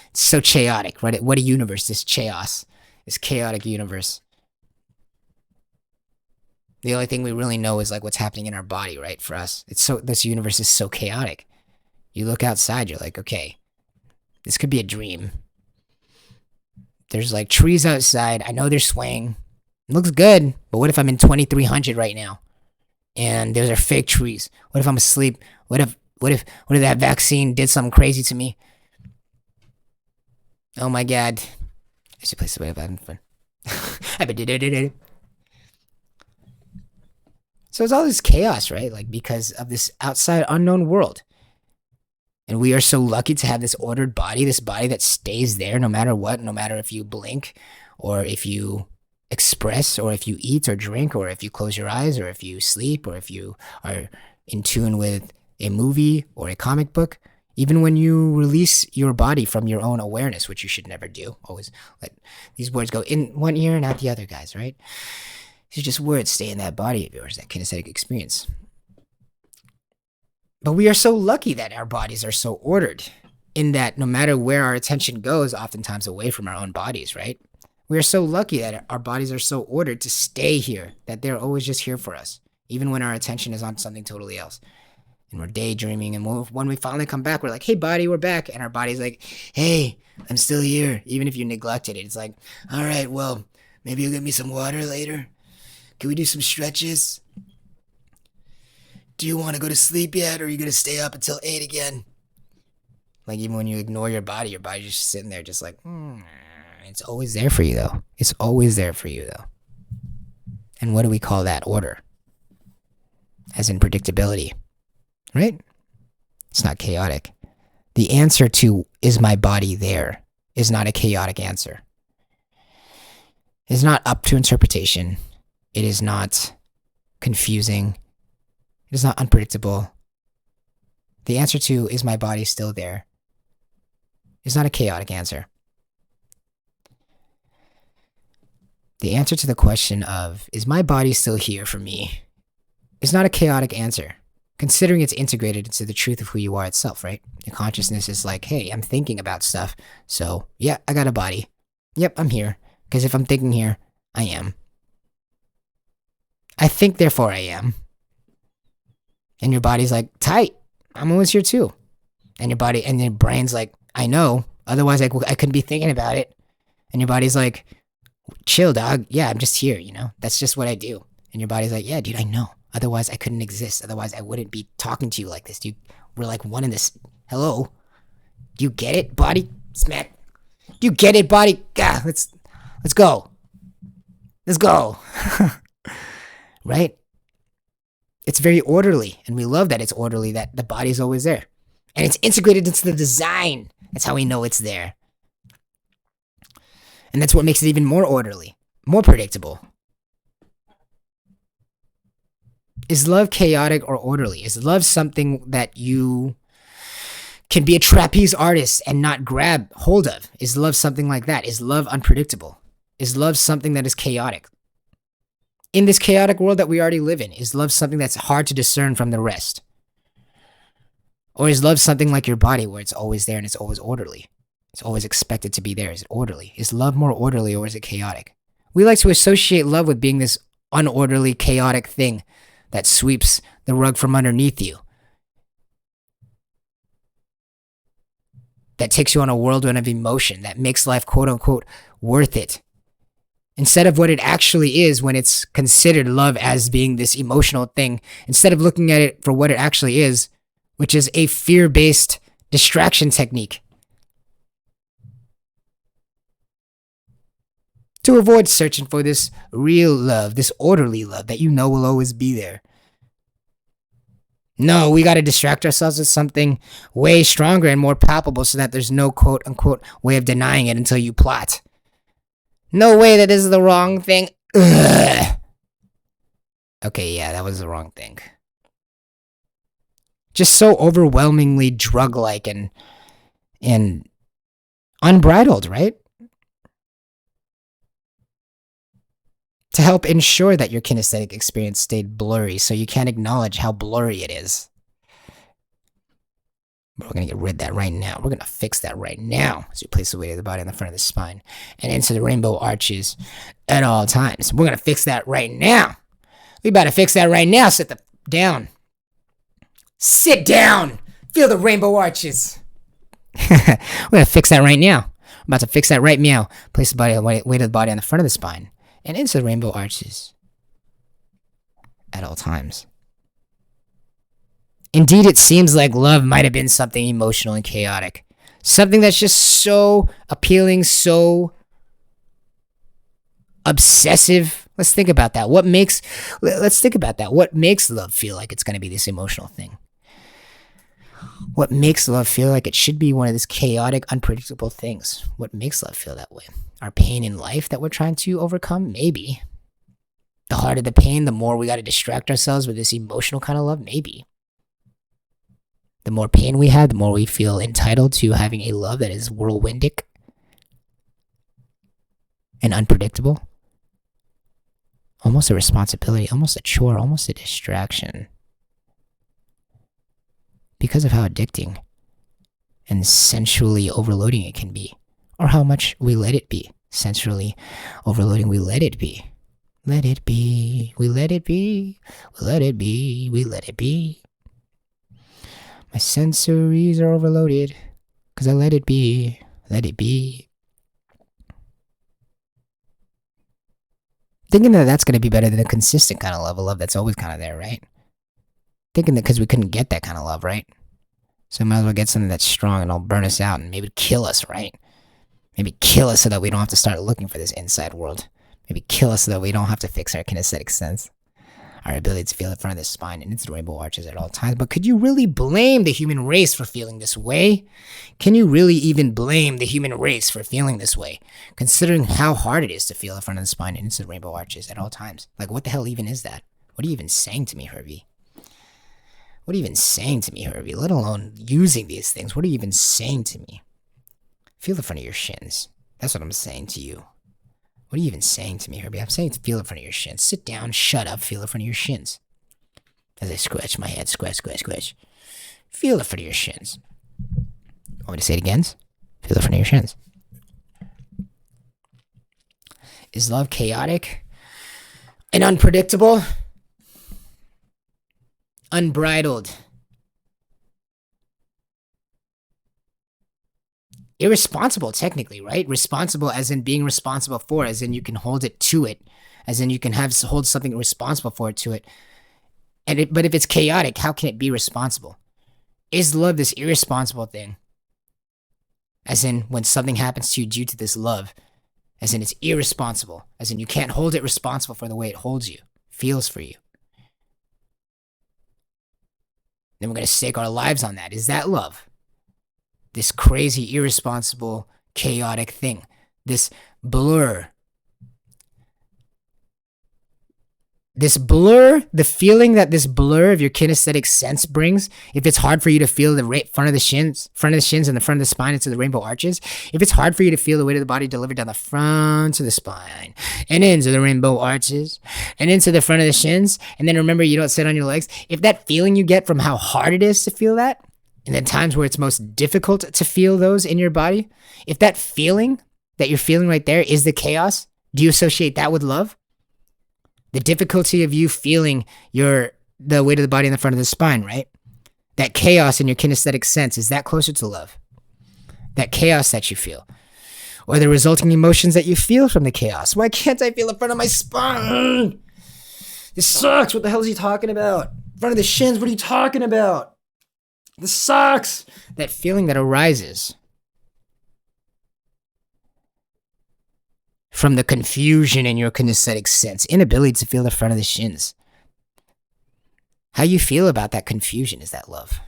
It's so chaotic, right? What a universe, this chaos, this chaotic universe. The only thing we really know is like what's happening in our body, right? For us, this universe is so chaotic. You look outside, you're like, okay, this could be a dream. There's like trees outside. I know they're swaying. It looks good, but what if I'm in 2300 right now? And those are fake trees. What if I'm asleep? What if that vaccine did something crazy to me? Oh my god. I should play some way of having fun. So it's all this chaos, right? Like because of this outside unknown world. And we are so lucky to have this ordered body, this body that stays there no matter what, no matter if you blink or if you express or if you eat or drink or if you close your eyes or if you sleep or if you are in tune with a movie or a comic book. Even when you release your body from your own awareness, which you should never do. Always let these words go in one ear and out the other, guys, right? These are just words, stay in that body of yours, that kinesthetic experience. But we are so lucky that our bodies are so ordered in that no matter where our attention goes, oftentimes away from our own bodies, right? We are so lucky that our bodies are so ordered to stay here, that they're always just here for us, even when our attention is on something totally else. And we're daydreaming, and when we finally come back, we're like, hey, body, we're back. And our body's like, hey, I'm still here. Even if you neglected it, it's like, all right, well, maybe you'll give me some water later. Can we do some stretches? Do you want to go to sleep yet, or are you going to stay up until 8 again? Like, even when you ignore your body's just sitting there just like, It's always there for you, though. It's always there for you, though. And what do we call that? Order. As in predictability. Right? It's not chaotic. The answer to, is my body there, is not a chaotic answer. It's not up to interpretation. It is not confusing. It is not unpredictable. The answer to, is my body still there, is not a chaotic answer. The answer to the question of, is my body still here for me, is not a chaotic answer. Considering it's integrated into the truth of who you are itself, right? Your consciousness is like, hey, I'm thinking about stuff. So, yeah, I got a body. Yep, I'm here. Because if I'm thinking here, I am. I think, therefore I am. And your body's like, tight. I'm always here too. And your body, and your brain's like, I know. Otherwise, I couldn't be thinking about it. And your body's like, chill, dog. Yeah, I'm just here, you know? That's just what I do. And your body's like, yeah, dude, I know. Otherwise, I couldn't exist. Otherwise, I wouldn't be talking to you like this. We're like one in this. Hello? Do you get it, body? Smack. Do you get it, body? God, let's go. Let's go. Right? It's very orderly. And we love that it's orderly, that the body's always there. And it's integrated into the design. That's how we know it's there. And that's what makes it even more orderly, more predictable. Is love chaotic or orderly? Is love something that you can be a trapeze artist and not grab hold of? Is love something like that? Is love unpredictable? Is love something that is chaotic? In this chaotic world that we already live in, is love something that's hard to discern from the rest? Or is love something like your body where it's always there and it's always orderly? It's always expected to be there. Is it orderly? Is love more orderly or is it chaotic? We like to associate love with being this unorderly, chaotic thing that sweeps the rug from underneath you. That takes you on a whirlwind of emotion, that makes life quote unquote worth it. Instead of what it actually is when it's considered love as being this emotional thing, instead of looking at it for what it actually is, which is a fear-based distraction technique. To avoid searching for this real love, this orderly love that you know will always be there. No, we got to distract ourselves with something way stronger and more palpable so that there's no quote unquote way of denying it until you plot. No way that this is the wrong thing. Ugh. Okay, yeah, that was the wrong thing. Just so overwhelmingly drug-like and unbridled, right? To help ensure that your kinesthetic experience stayed blurry so you can't acknowledge how blurry it is. But we're going to get rid of that right now. We're going to fix that right now as we place the weight of the body on the front of the spine and into the rainbow arches at all times. We're going to fix that right now. We about to fix that right now. Sit down. Sit down. Feel the rainbow arches. We're going to fix that right now. I'm about to fix that right meow. Place the body, weight of the body on the front of the spine and into the rainbow arches at all times. Indeed, it seems like love might have been something emotional and chaotic. Something that's just so appealing, so obsessive. Let's think about that. Let's think about that. What makes love feel like it's going to be this emotional thing? What makes love feel like it should be one of these chaotic, unpredictable things? What makes love feel that way? Our pain in life that we're trying to overcome? Maybe. The harder the pain, the more we got to distract ourselves with this emotional kind of love? Maybe. The more pain we have, the more we feel entitled to having a love that is whirlwindic and unpredictable. Almost a responsibility, almost a chore, almost a distraction. Because of how addicting and sensually overloading it can be. Or how much we let it be. Sensually overloading, we let it be. Let it be, we let it be, we let it be, we let it be. My sensories are overloaded, because I let it be, let it be. Thinking that that's going to be better than a consistent kind of love, a love that's always kind of there, right? Thinking that because we couldn't get that kind of love, right? So we might as well get something that's strong and it'll burn us out and maybe kill us, right? Maybe kill us so that we don't have to start looking for this inside world. Maybe kill us so that we don't have to fix our kinesthetic sense. Our ability to feel in front of the spine and into the rainbow arches at all times. But could you really blame the human race for feeling this way? Can you really even blame the human race for feeling this way? Considering how hard it is to feel in front of the spine and into the rainbow arches at all times. Like, what the hell even is that? What are you even saying to me, Herbie? What are you even saying to me, Herbie? Let alone using these things. What are you even saying to me? Feel the front of your shins. That's what I'm saying to you. What are you even saying to me, Herbie? I'm saying to feel the front of your shins. Sit down, shut up, feel the front of your shins. As I scratch my head, scratch, scratch, scratch. Feel the front of your shins. Want me to say it again? Feel the front of your shins. Is love chaotic and unpredictable? Unbridled. Irresponsible, technically, right? Responsible as in being responsible for, as in you can hold it to it, as in you can hold something responsible for it to it. But if it's chaotic, how can it be responsible? Is love this irresponsible thing? As in when something happens to you due to this love, as in it's irresponsible, as in you can't hold it responsible for the way it holds you, feels for you. Then we're going to stake our lives on that. Is that love? This crazy, irresponsible, chaotic thing. This blur. The feeling that this blur of your kinesthetic sense brings, if it's hard for you to feel the front of the shins and the front of the spine into the rainbow arches, if it's hard for you to feel the weight of the body delivered down the front of the spine and into the rainbow arches and into the front of the shins, and then remember you don't sit on your legs, if that feeling you get from how hard it is to feel that, and the times where it's most difficult to feel those in your body, if that feeling that you're feeling right there is the chaos, do you associate that with love? The difficulty of you feeling the weight of the body in the front of the spine, right? That chaos in your kinesthetic sense, is that closer to love? That chaos that you feel? Or the resulting emotions that you feel from the chaos? Why can't I feel the front of my spine? This sucks. What the hell is he talking about? Front of the shins, what are you talking about? This sucks. That feeling that arises from the confusion in your kinesthetic sense, inability to feel the front of the shins. How you feel about that confusion is that love.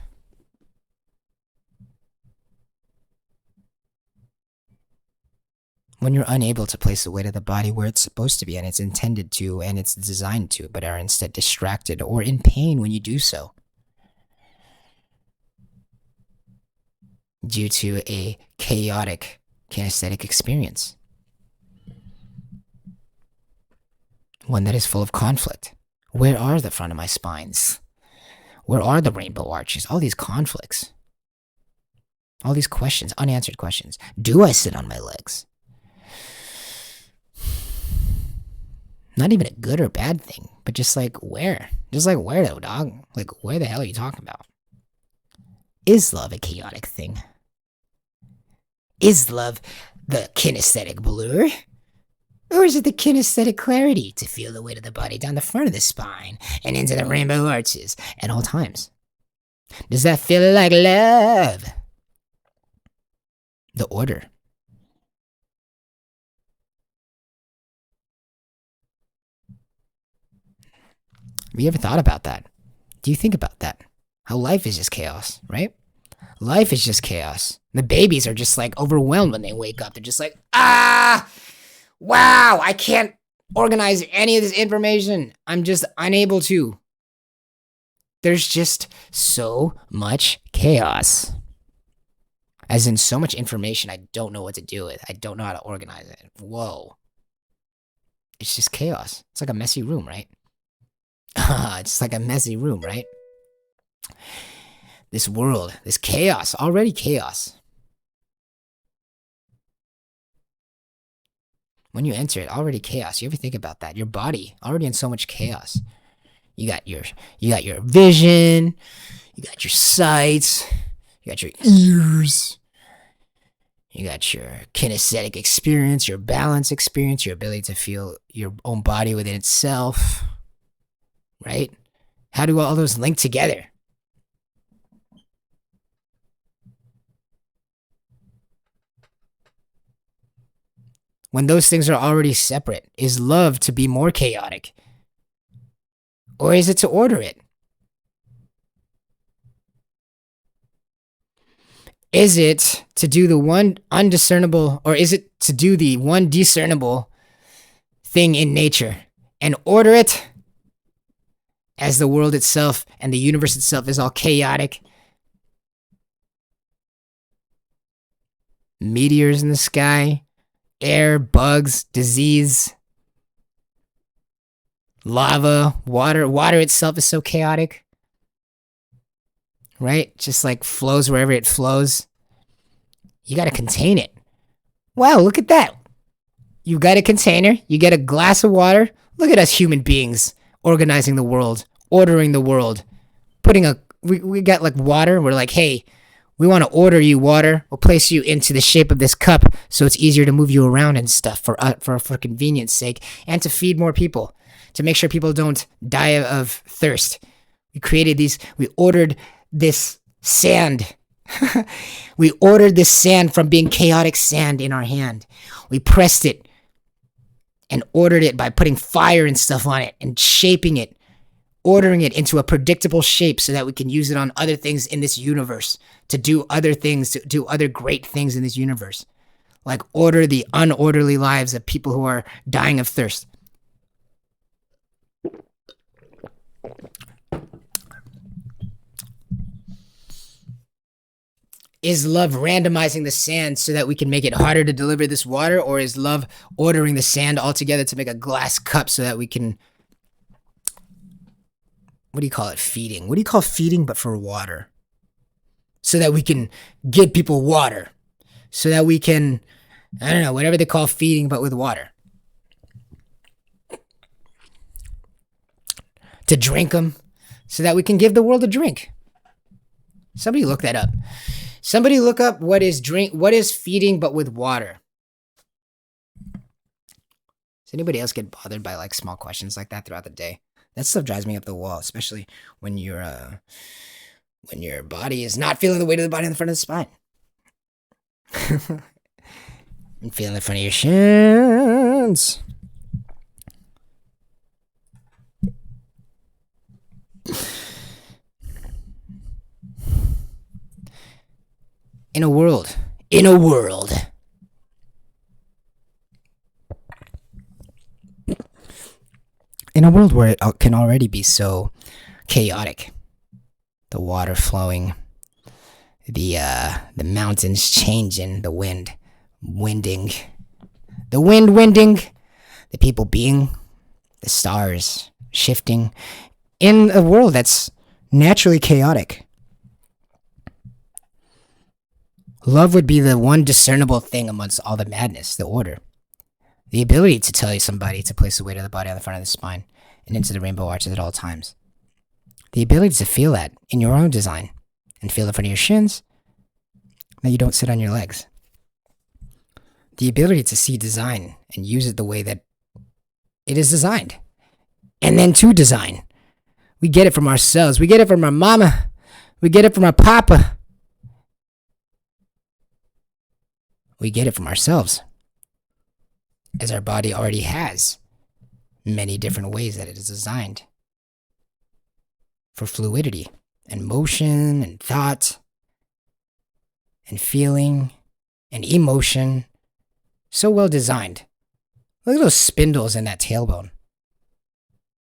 When you're unable to place the weight of the body where it's supposed to be and it's intended to and it's designed to, but are instead distracted or in pain when you do so, due to a chaotic kinesthetic experience. One that is full of conflict. Where are the front of my spines? Where are the rainbow arches? All these conflicts. All these questions, unanswered questions. Do I sit on my legs? Not even a good or bad thing, but just like where? Just like where though, dog? Like where the hell are you talking about? Is love a chaotic thing? Is love the kinesthetic blur? Or is it the kinesthetic clarity to feel the weight of the body down the front of the spine and into the rainbow arches at all times? Does that feel like love? The order. Have you ever thought about that? Do you think about that? How life is just chaos, right? Life is just chaos. The babies are just like overwhelmed when they wake up. They're just like, wow, I can't organize any of this information. I'm just unable to. There's just so much chaos. As in so much information I don't know what to do with. I don't know how to organize it. Whoa. It's just chaos. It's like a messy room, right? It's like a messy room, right? This world, this chaos, already chaos. When you enter it, already chaos. You ever think about that? Your body already in so much chaos. You got your vision, you got your sight, you got your ears, you got your kinesthetic experience, your balance experience, your ability to feel your own body within itself. Right? How do all those link together? When those things are already separate, is love to be more chaotic? Or is it to order it? Is it to do the one undiscernible, or is it to do the one discernible thing in nature and order it as the world itself and the universe itself is all chaotic? Meteors in the sky, air, bugs, disease, lava, water. Water itself is so chaotic, right? Just like flows wherever it flows. You gotta contain it. Wow, look at that. You got a container, you get a glass of water. Look at us human beings organizing the world, ordering the world, we got like water. We're like, hey, we want to order you water. We'll place you into the shape of this cup so it's easier to move you around and stuff for convenience sake and to feed more people, to make sure people don't die of thirst. We ordered this sand. We ordered this sand from being chaotic sand in our hand. We pressed it and ordered it by putting fire and stuff on it and shaping it, ordering it into a predictable shape so that we can use it on other things in this universe, to do other things, to do other great things in this universe. Like order the unorderly lives of people who are dying of thirst. Is love randomizing the sand so that we can make it harder to deliver this water? Or is love ordering the sand altogether to make a glass cup so that we can... What do you call it? Feeding. What do you call feeding but for water? So that we can give people water. So that we can... I don't know, whatever they call feeding but with water. To drink them. So that we can give the world a drink. Somebody look that up. Somebody look up what is feeding but with water. Does anybody else get bothered by like small questions like that throughout the day? That stuff drives me up the wall, especially when you're when your body is not feeling the weight of the body on the front of the spine. And feeling the front of your shins. In a world where it can already be so chaotic, the water flowing, the mountains changing, the wind winding, the people being, the stars shifting, in a world that's naturally chaotic. Love would be the one discernible thing amongst all the madness, the order. The ability to tell somebody to place the weight of the body on the front of the spine and into the rainbow arches at all times. The ability to feel that in your own design and feel the front of your shins, that you don't sit on your legs. The ability to see design and use it the way that it is designed. And then to design. We get it from ourselves. We get it from our mama. We get it from our papa. We get it from ourselves. As our body already has many different ways that it is designed for fluidity and motion and thought and feeling and emotion. So well designed. Look at those spindles in that tailbone.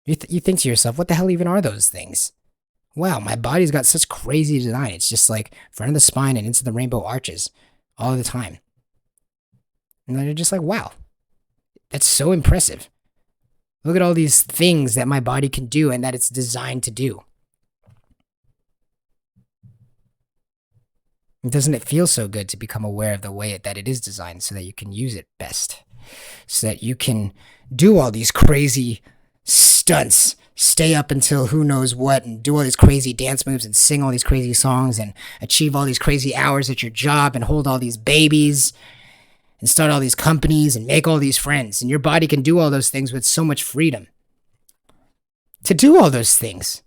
You think to yourself, what the hell even are those things? Wow, my body's got such crazy design. It's just like front of the spine and into the rainbow arches all the time. And then you're just like, wow, that's so impressive. Look at all these things that my body can do and that it's designed to do. Doesn't it feel so good to become aware of the way that it is designed so that you can use it best? So that you can do all these crazy stunts, stay up until who knows what, and do all these crazy dance moves and sing all these crazy songs and achieve all these crazy hours at your job and hold all these babies and start all these companies and make all these friends. And your body can do all those things with so much freedom. To do all those things.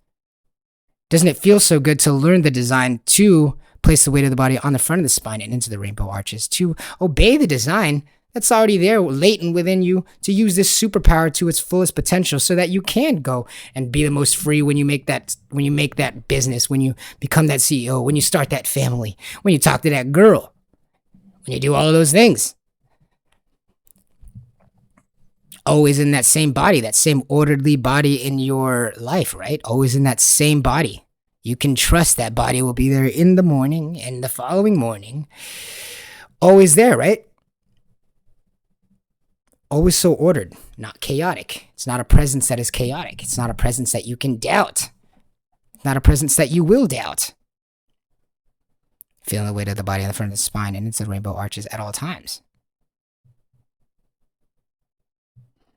Doesn't it feel so good to learn the design to place the weight of the body on the front of the spine and into the rainbow arches, to obey the design that's already there, latent within you, to use this superpower to its fullest potential so that you can go and be the most free when you make that business, when you become that CEO, when you start that family, when you talk to that girl, when you do all of those things. Always in that same body, that same orderly body in your life, right? Always in that same body. You can trust that body will be there in the morning and the following morning. Always there, right? Always so ordered, not chaotic. It's not a presence that is chaotic. It's not a presence that you can doubt. It's not a presence that you will doubt. Feeling the weight of the body on the front of the spine and into the rainbow arches at all times.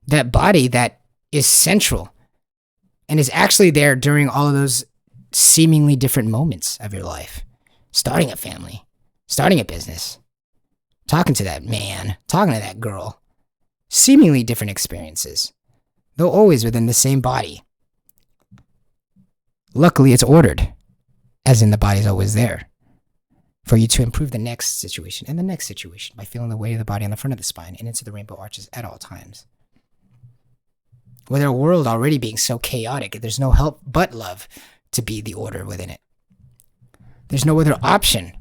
That body that is central and is actually there during all of those seemingly different moments of your life. Starting a family, starting a business, talking to that man, talking to that girl. Seemingly different experiences, though always within the same body. Luckily, it's ordered, as in the body's always there, for you to improve the next situation and the next situation by feeling the weight of the body on the front of the spine and into the rainbow arches at all times. With our world already being so chaotic, there's no help but love to be the order within it. There's no other option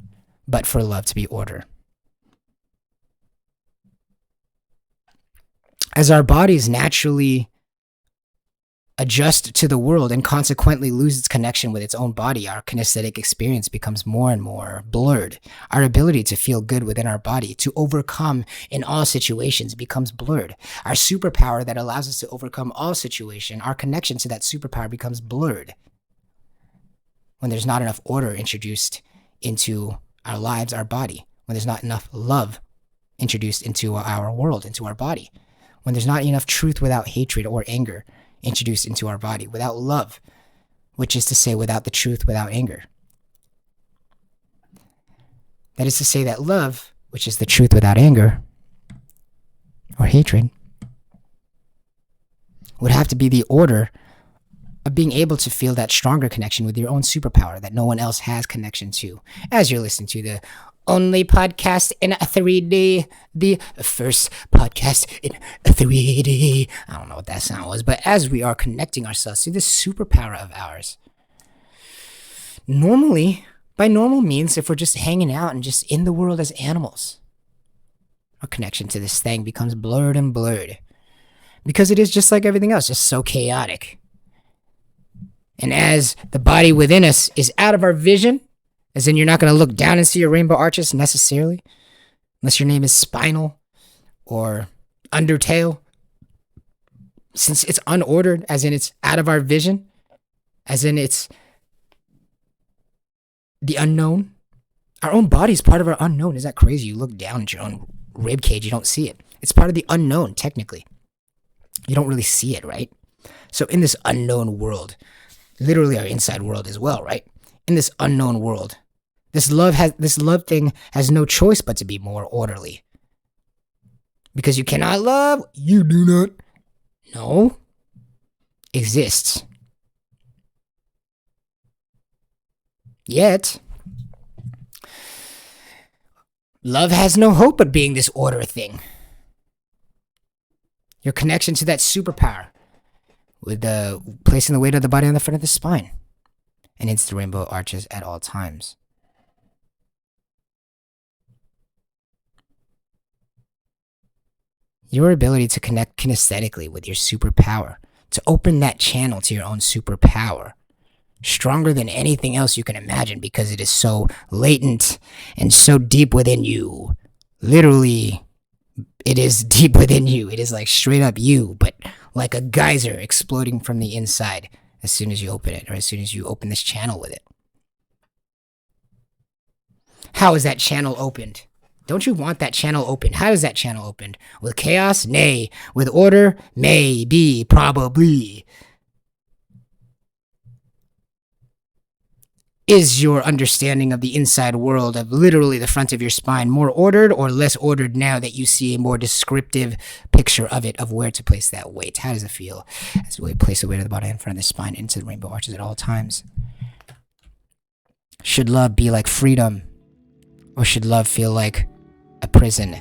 but for love to be order. As our bodies naturally adjust to the world and consequently lose its connection with its own body, our kinesthetic experience becomes more and more blurred. Our ability to feel good within our body, to overcome in all situations, becomes blurred. Our superpower that allows us to overcome all situations, our connection to that superpower becomes blurred. When there's not enough order introduced into our lives, our body. When there's not enough love introduced into our world, into our body. When there's not enough truth without hatred or anger introduced into our body, without love, which is to say without the truth, without anger. That is to say that love, which is the truth without anger or hatred, would have to be the order of being able to feel that stronger connection with your own superpower that no one else has connection to. As you're listening to the only podcast in a 3D, the first podcast in a 3D. I don't know what that sound was, but as we are connecting ourselves to this superpower of ours, normally, by normal means, if we're just hanging out and just in the world as animals, our connection to this thing becomes blurred and blurred. Because it is just like everything else, just so chaotic. And as the body within us is out of our vision, as in you're not going to look down and see your rainbow arches necessarily, unless your name is Spinal or Undertale, since it's unordered, as in it's out of our vision, as in it's the unknown. Our own body is part of our unknown. Is that crazy? You look down at your own rib cage, you don't see it. It's part of the unknown, technically. You don't really see it, right? So in this unknown world, literally our inside world as well, right? In this unknown world, this love thing has no choice but to be more orderly. Because you cannot love, you do not know, exists. Yet, love has no hope but being this order thing. Your connection to that superpower with placing the weight of the body on the front of the spine and into the rainbow arches at all times. Your ability to connect kinesthetically with your superpower, to open that channel to your own superpower, stronger than anything else you can imagine because it is so latent and so deep within you. Literally, it is deep within you. It is like straight up you, but like a geyser exploding from the inside as soon as you open it, or as soon as you open this channel with it. How is that channel opened? Don't you want that channel open? How is that channel opened? With chaos? Nay. With order? Maybe. Probably. Is your understanding of the inside world of literally the front of your spine more ordered or less ordered now that you see a more descriptive picture of it, of where to place that weight? How does it feel as we place the weight of the body in front of the spine into the rainbow arches at all times? Should love be like freedom, or should love feel like a prison?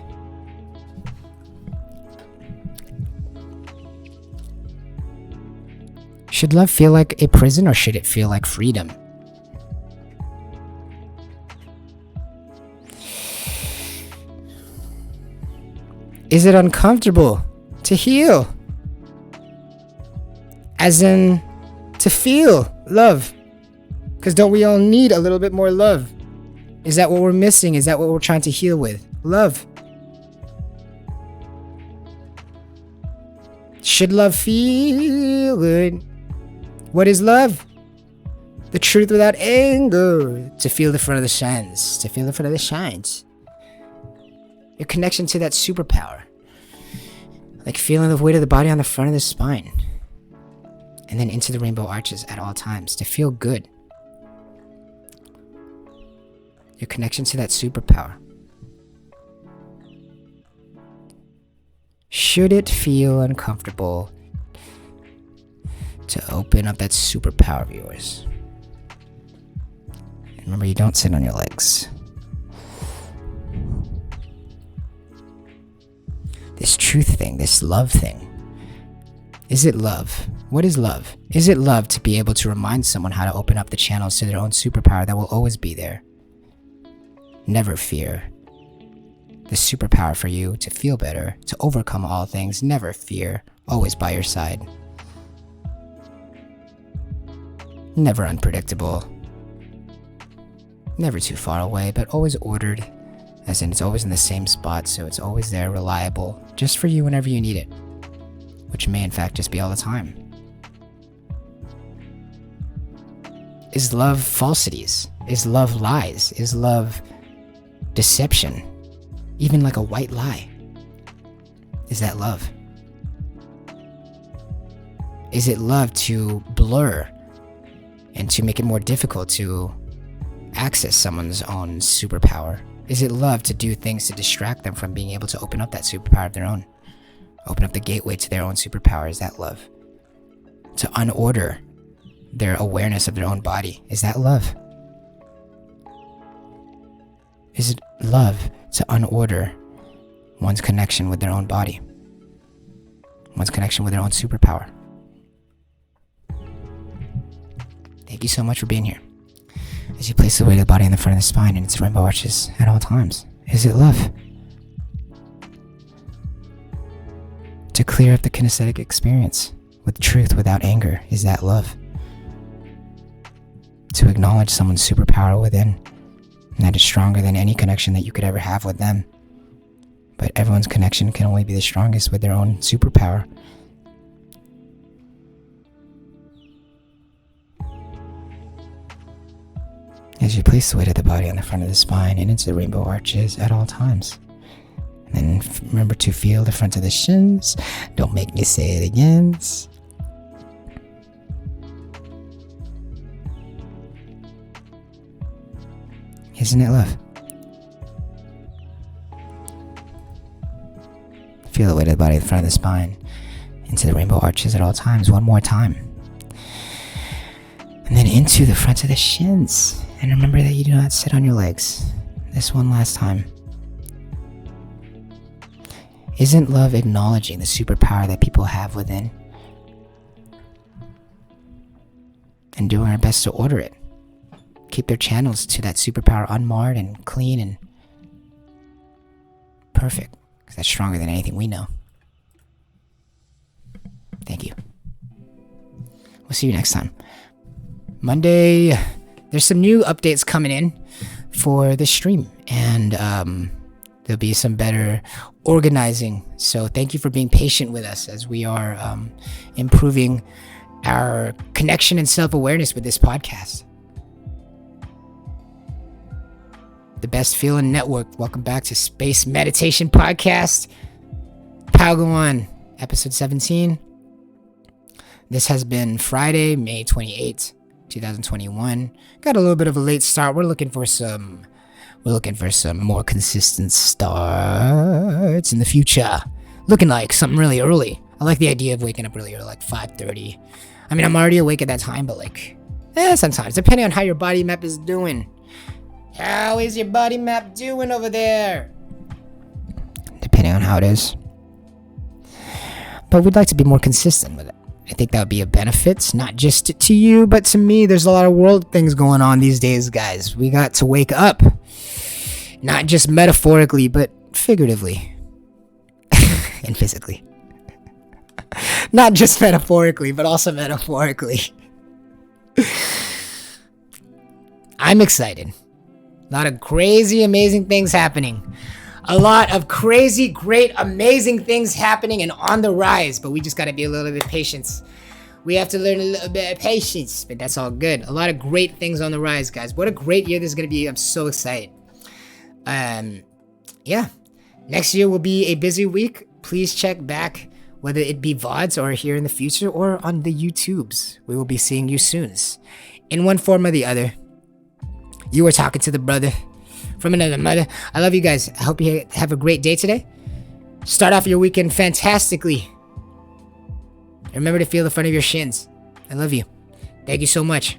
Should love feel like a prison, or should it feel like freedom? Is it uncomfortable to heal? As in, to feel love? Because don't we all need a little bit more love? Is that what we're missing? Is that what we're trying to heal with? Love. Should love feel good? What is love? The truth without anger. To feel the front of the shines. To feel the front of the shines. Your connection to that superpower. Like feeling the weight of the body on the front of the spine. And then into the rainbow arches at all times. To feel good. Your connection to that superpower. Should it feel uncomfortable to open up that superpower of yours? And remember, you don't sit on your legs. This truth thing, this love thing. Is it love? What is love? Is it love to be able to remind someone how to open up the channels to their own superpower that will always be there? Never fear. The superpower for you to feel better, to overcome all things. Never fear. Always by your side. Never unpredictable. Never too far away, but always ordered. As in, it's always in the same spot, so it's always there, reliable, just for you whenever you need it. Which may in fact just be all the time. Is love falsities? Is love lies? Is love deception? Even like a white lie? Is that love? Is it love to blur and to make it more difficult to access someone's own superpower? Is it love to do things to distract them from being able to open up that superpower of their own? Open up the gateway to their own superpower. Is that love? To unorder their awareness of their own body. Is that love? Is it love to unorder one's connection with their own body? One's connection with their own superpower? Thank you so much for being here. As you place the weight of the body in the front of the spine and its rainbow arches at all times. Is it love? To clear up the kinesthetic experience with truth without anger. Is that love? To acknowledge someone's superpower within, and that is stronger than any connection that you could ever have with them. But everyone's connection can only be the strongest with their own superpower. As you place the weight of the body on the front of the spine and into the rainbow arches at all times. And then remember to feel the front of the shins. Don't make me say it again. Isn't it love? Feel the weight of the body in front of the spine into the rainbow arches at all times. One more time. And then into the front of the shins. And remember that you do not sit on your legs. This one last time. Isn't love acknowledging the superpower that people have within? And doing our best to order it. Keep their channels to that superpower unmarred and clean and perfect. Because that's stronger than anything we know. Thank you. We'll see you next time. Monday, there's some new updates coming in for the stream. And there'll be some better organizing. So thank you for being patient with us as we are improving our connection and self-awareness with this podcast. The Best Feeling Network. Welcome back to Space Meditation Podcast. Padawan, episode 17. This has been Friday, May 28th, 2021. Got a little bit of a late start. We're looking for some more consistent starts in the future. Looking like something really early. I like the idea of waking up really early, like 5:30. I mean, I'm already awake at that time, but sometimes, depending on how your body map is doing. How is your body map doing over there? Depending on how it is. But we'd like to be more consistent with it. I think that would be a benefit, not just to you, but to me. There's a lot of world things going on these days, guys. We got to wake up. Not just metaphorically, but figuratively. And physically. Not just metaphorically, but also metaphorically. I'm excited. A lot of crazy, amazing things happening. A lot of crazy, great, amazing things happening and on the rise. But we just got to be a little bit patient. We have to learn a little bit of patience. But that's all good. A lot of great things on the rise, guys. What a great year this is going to be. I'm so excited. Yeah. Next year will be a busy week. Please check back, whether it be VODs or here in the future or on the YouTubes. We will be seeing you soon. In one form or the other. You were talking to the brother from another mother. I love you guys. I hope you have a great day today. Start off your weekend fantastically. Remember to feel the front of your shins. I love you. Thank you so much.